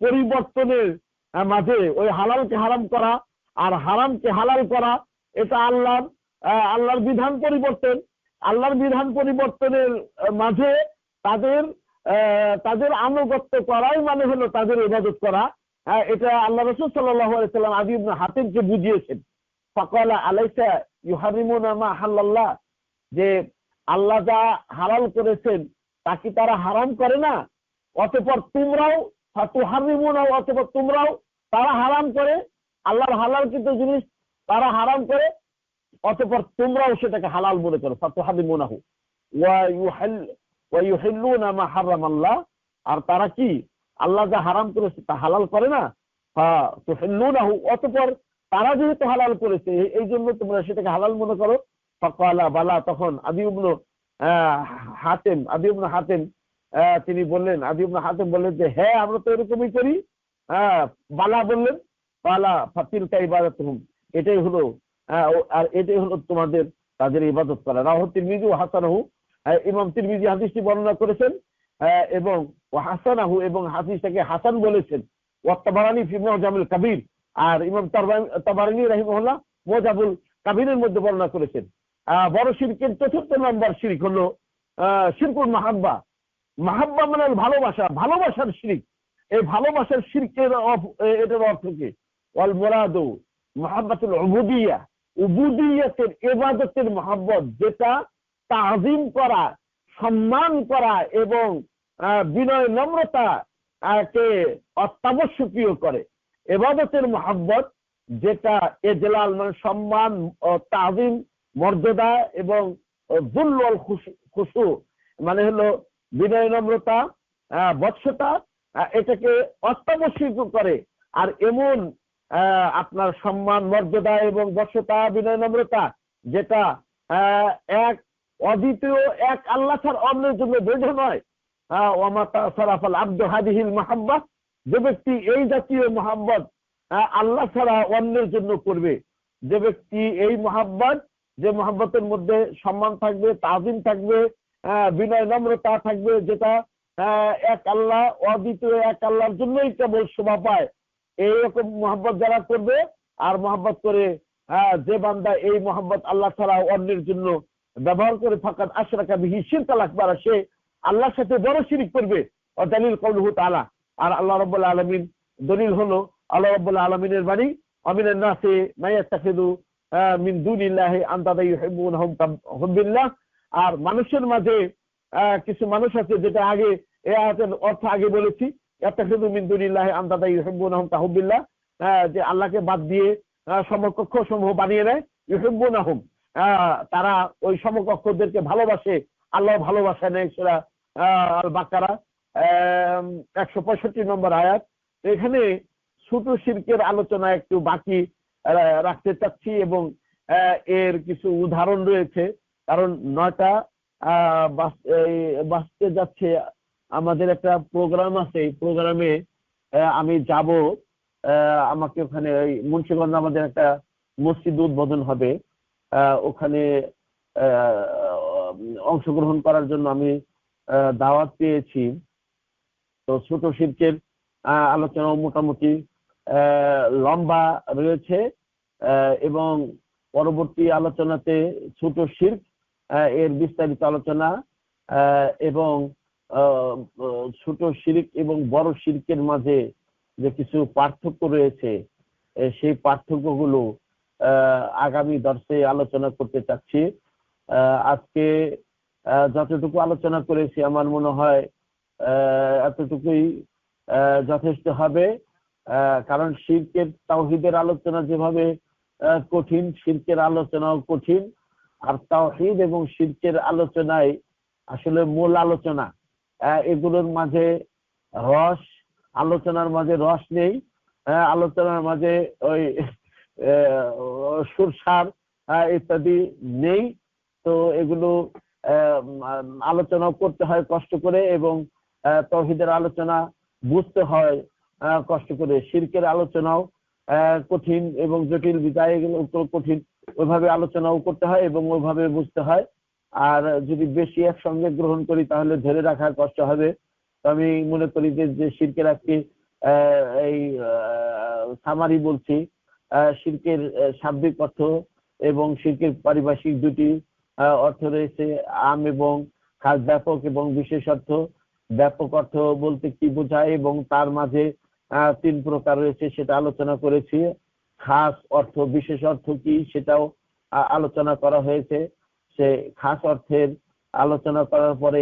পরিবর্তনের মাঝে ওই হালালকে হারাম করা আর হারামকে হালাল করা, এটা আল্লাহর বিধান পরিবর্তন। আল্লাহর বিধান পরিবর্তনের মাঝে তাদের আনুগত্য করাই মানে হলো তাদের ইবাদত করা। এটা আল্লাহ রাসূল সাল্লাল্লাহু আলাইহি সাল্লাম আদি ইবনে হাতিমকে বুঝিয়েছেন। ফাকালা আলাইসা ইউহারিমুনা মা হাল্লাল্লাহ, যে আল্লাহ যা হালাল করেছেন তা কি তারা হারাম করে না? অতঃপর তোমরাও তারা হারাম করে, আল্লাহর হালালকৃত জিনিস তারা হারাম করে, অতঃপর তোমরাও সেটাকে হালাল মনে করো। ফাতুহারিমুনাহু ওয়া ইউহিল্লুনা মা হারামাল্লাহ, আর তারা কি আল্লাহ যা হারাম করেছে তা হালাল করে না। ফাতুহিল্লুনাহু, অতঃপর তারা যেহেতু হালাল করেছে এই জন্য তোমরা সেটাকে হালাল মনে করো। ফাকালা বালা, তখন আদি ইবনে হাতিম তিনি বললেন, যে হ্যাঁ আমরা তো এরকমই করি। বালা বললেন, বালা ফাতিলকা ইবাদাতুহুম, এটাই হলো তোমাদের তাদের ইবাদত করা। রাহু তিরমিজি ও হাসানাহু, ইমাম তিরমিজি হাদিসটি বর্ণনা করেছেন এবং হাসানাহু, এবং হাদিসটাকে হাসান বলেছেন। ওয়া তাবারানী ফি মুজামিল কাবীর, আর ইমাম তাবারানী রাহিমাহুল্লাহ মুজাবুল কাবীরের মধ্যে বর্ণনা করেছেন। বড় শিরকের ৪র্থ নম্বর শিরক হলো শিরকুল মাহাব্বা। মাহাব্বা মানে ভালোবাসা, ভালোবাসার শিরিক। এই ভালোবাসার শিরকের এটার অর্থ কি? ওয়াল মুরাদু মুহাব্বাতুল উবুদিয়্যাহ, উবুদিয়্যাতের ইবাদতের মহব্বত, যেটা তাজিম করা, সম্মান করা এবং বিনয় নম্রতা কে অত্যাবশ্যকীয় করে। ইবাদতের মহব্বত যেটা এজলাল মানে সম্মান, তাজিম, মর্যাদা এবং যুল খুশু মানে হলো বিনয় নম্রতা, বৎসতা, এটাকে অত্যাবশ্যকীয় করে। আর এমন আপনার সম্মান, মর্যাদা এবং বৎসতা, বিনয় নম্রতা যেটা এক অদ্বিতীয় এক আল্লাহ ছাড়া অন্যের জন্য বৈধ নয়। যে ব্যক্তি এই জাতীয় মহাব্বত আল্লাহ ছাড়া অন্যের জন্য করবে, যে ব্যক্তি এই মহাব্বত, যে মহাব্বতের মধ্যে সম্মান থাকবে, তাজিম থাকবে, বিনয় নম্রতা থাকবে, যেটা এক আল্লাহ, অদ্বিতীয় এক আল্লাহর জন্যই কেবল শোভা পায়, এইরকম মহাব্বত যারা করবে আর মহাব্বত করে যে বান্দা এই মহাব্বত আল্লাহ ছাড়া অন্যের জন্য ব্যবহার করে ফাকাদ আশরাকা বিহি শিরকাল আকবার, সে আল্লাহর সাথে বড় শিরিক করবে। দালিল কওলুহু তাআলা, আর আল্লাহ রাব্বুল আলামিন দলিল হলো আল্লাহ রাব্বুল আলামিনের বাণী, আমিনান নাসি মাইয়াত্তাখিযু মিন দুনিল্লাহি আনদাদা ইউহিব্বুনাহুম কাহুব্বিল্লাহ। আর মানুষের মাঝে কিছু মানুষ আছে, যেটা আগে এই আয়াতের অর্থ আগে বলেছি, ইয়াত্তাখিযু মিন দুনিল্লাহি আনদাদা ইউহিব্বুনাহুম কাহুব্বিল্লাহ, যে আল্লাহকে বাদ দিয়ে সমকক্ষ সমূহ বানিয়ে নেয়, ইউহিব্বুনাহুম তারা ওই সমকক্ষদেরকে ভালোবাসে, আল্লাহ ভালোবাসা নেয়। সূরা আল বাকারা 165 নম্বর আয়াত। এখানে ছোট শিরকের আলোচনা একটু বাকি রাখতে চাচ্ছি এবং এর কিছু উদাহরণ রয়েছে, কারণ 9টা বাঁচতে যাচ্ছে, আমাদের একটা প্রোগ্রাম আছে, এই প্রোগ্রামে আমি যাব। আমাকে ওখানে ওই মুন্সিগঞ্জ আমাদের একটা মসজিদ উদ্বোধন হবে, ওখানে অংশগ্রহণ করার জন্য আমি দাওয়াত পেয়েছি। তো ছোট শিরকের আলোচনা মোটামুটি লম্বা রয়েছে এবং পরবর্তী আলোচনাতে ছোট শিরক এর বিস্তারিত আলোচনা এবং ছোট শিরক এবং বড় শিরকের মাঝে যে কিছু পার্থক্য রয়েছে, সেই পার্থক্যগুলো আগামী দর্শে আলোচনা করতে চাচ্ছি। আজকে যতটুকু আলোচনা করেছি আমার মনে হয় এতটুকুই যথেষ্ট হবে, কারণ শিরকের তাওহীদের আলোচনা যেভাবে কঠিন, শিরকের আলোচনাও কঠিন। আর তাওহীদ এবং শিরকের আলোচনায় আসলে মূল আলোচনা, এগুলোর মাঝে রস, আলোচনার মাঝে রস নেই, আলোচনার মাঝে ওই সুরসার ইত্যাদি নেই। তো এগুলো আলোচনা করতে হয় কষ্ট করে এবং তাওহীদের আলোচনা বুঝতে হয় কষ্ট করে। শিরকের আলোচনাও কঠিন এবং জটিল, বিদায় এগুলো কঠিন, ওইভাবে আলোচনাও করতে হয় এবং ওইভাবে বুঝতে হয়। আর যদি বেশি একসঙ্গে গ্রহণ করি তাহলে ধরে রাখা কষ্ট হবে। তো আমি মনে করি যে শিরকের আজকে এই সামারি বলছি, শিরকের শাব্দিক অর্থ এবং শিরকের পারিভাষিক দুটি অর্থ রয়েছে, আম এবং খাস, ব্যাপক এবং বিশেষ অর্থ। ব্যাপক অর্থ বলতে কি বোঝায় এবং তার মাঝে 3 প্রকার রয়েছে, সেটা আলোচনা করেছি। খাস অর্থ, বিশেষ অর্থ কি সেটাও আলোচনা করা হয়েছে। সে খাস অর্থের আলোচনা করার পরে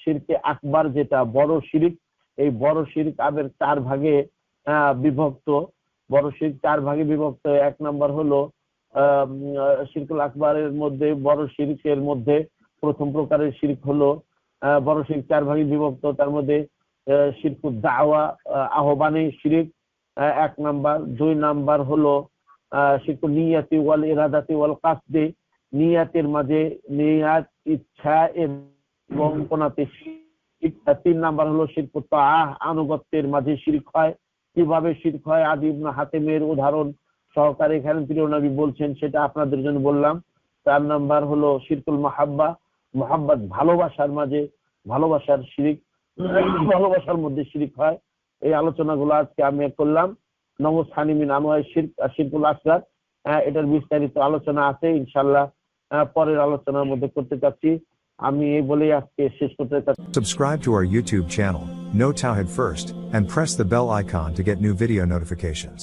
শিরকে আকবার, যেটা বড় শিরক, এই বড় শিরক আবার 4 ভাগে বিভক্ত। বড় শিরক 4 ভাগে বিভক্ত। 1 নম্বর হলো শিরকুল আকবরের মধ্যে, বড় শিরকের মধ্যে প্রথম প্রকারের শিরক হলো বড় শিরক 4 ভাগে বিভক্ত। তার মধ্যে শিরকুদ দাওয়া, আহ্বানে শিরক 1 নাম্বার। 2 নাম্বার হলো শিরকুল নিয়াতি ওয়াল ইরাদাতি ওয়াল কাসদি, নিয়াতের মাঝে নিয়াত, ইচ্ছা এবং কোনাতে শিরক। 3 নাম্বার হলো শিরকুত তাআহ, আনুগত্যের মাঝে শিরক হয়। কিভাবে শিরক হয় আদি ইবনে হাতেমের উদাহরণ সহকারে এখানে প্রিয় নবী বলছেন, সেটা আপনাদের জন্য বললাম। 4 নাম্বার হলো শিরকুল মাহাব্বা, মোহাব্বত ভালোবাসার মাঝে, ভালোবাসার শিরক, ভালোবাসার মধ্যে শিরক হয়। এই আলোচনাগুলো আজকে আমি করলাম। নমস্থানি মিন আনওয়াই শিরক আর শিরকুল আসগার, এটার বিস্তারিত আলোচনা আছে ইনশাআল্লাহ পরের আলোচনার মধ্যে করতে চাচ্ছি। আমি এই বলেই আজকে শেষ করতে চাচ্ছি। Subscribe to our YouTube channel, Know Tawhid First, and press the bell icon to get new video notifications.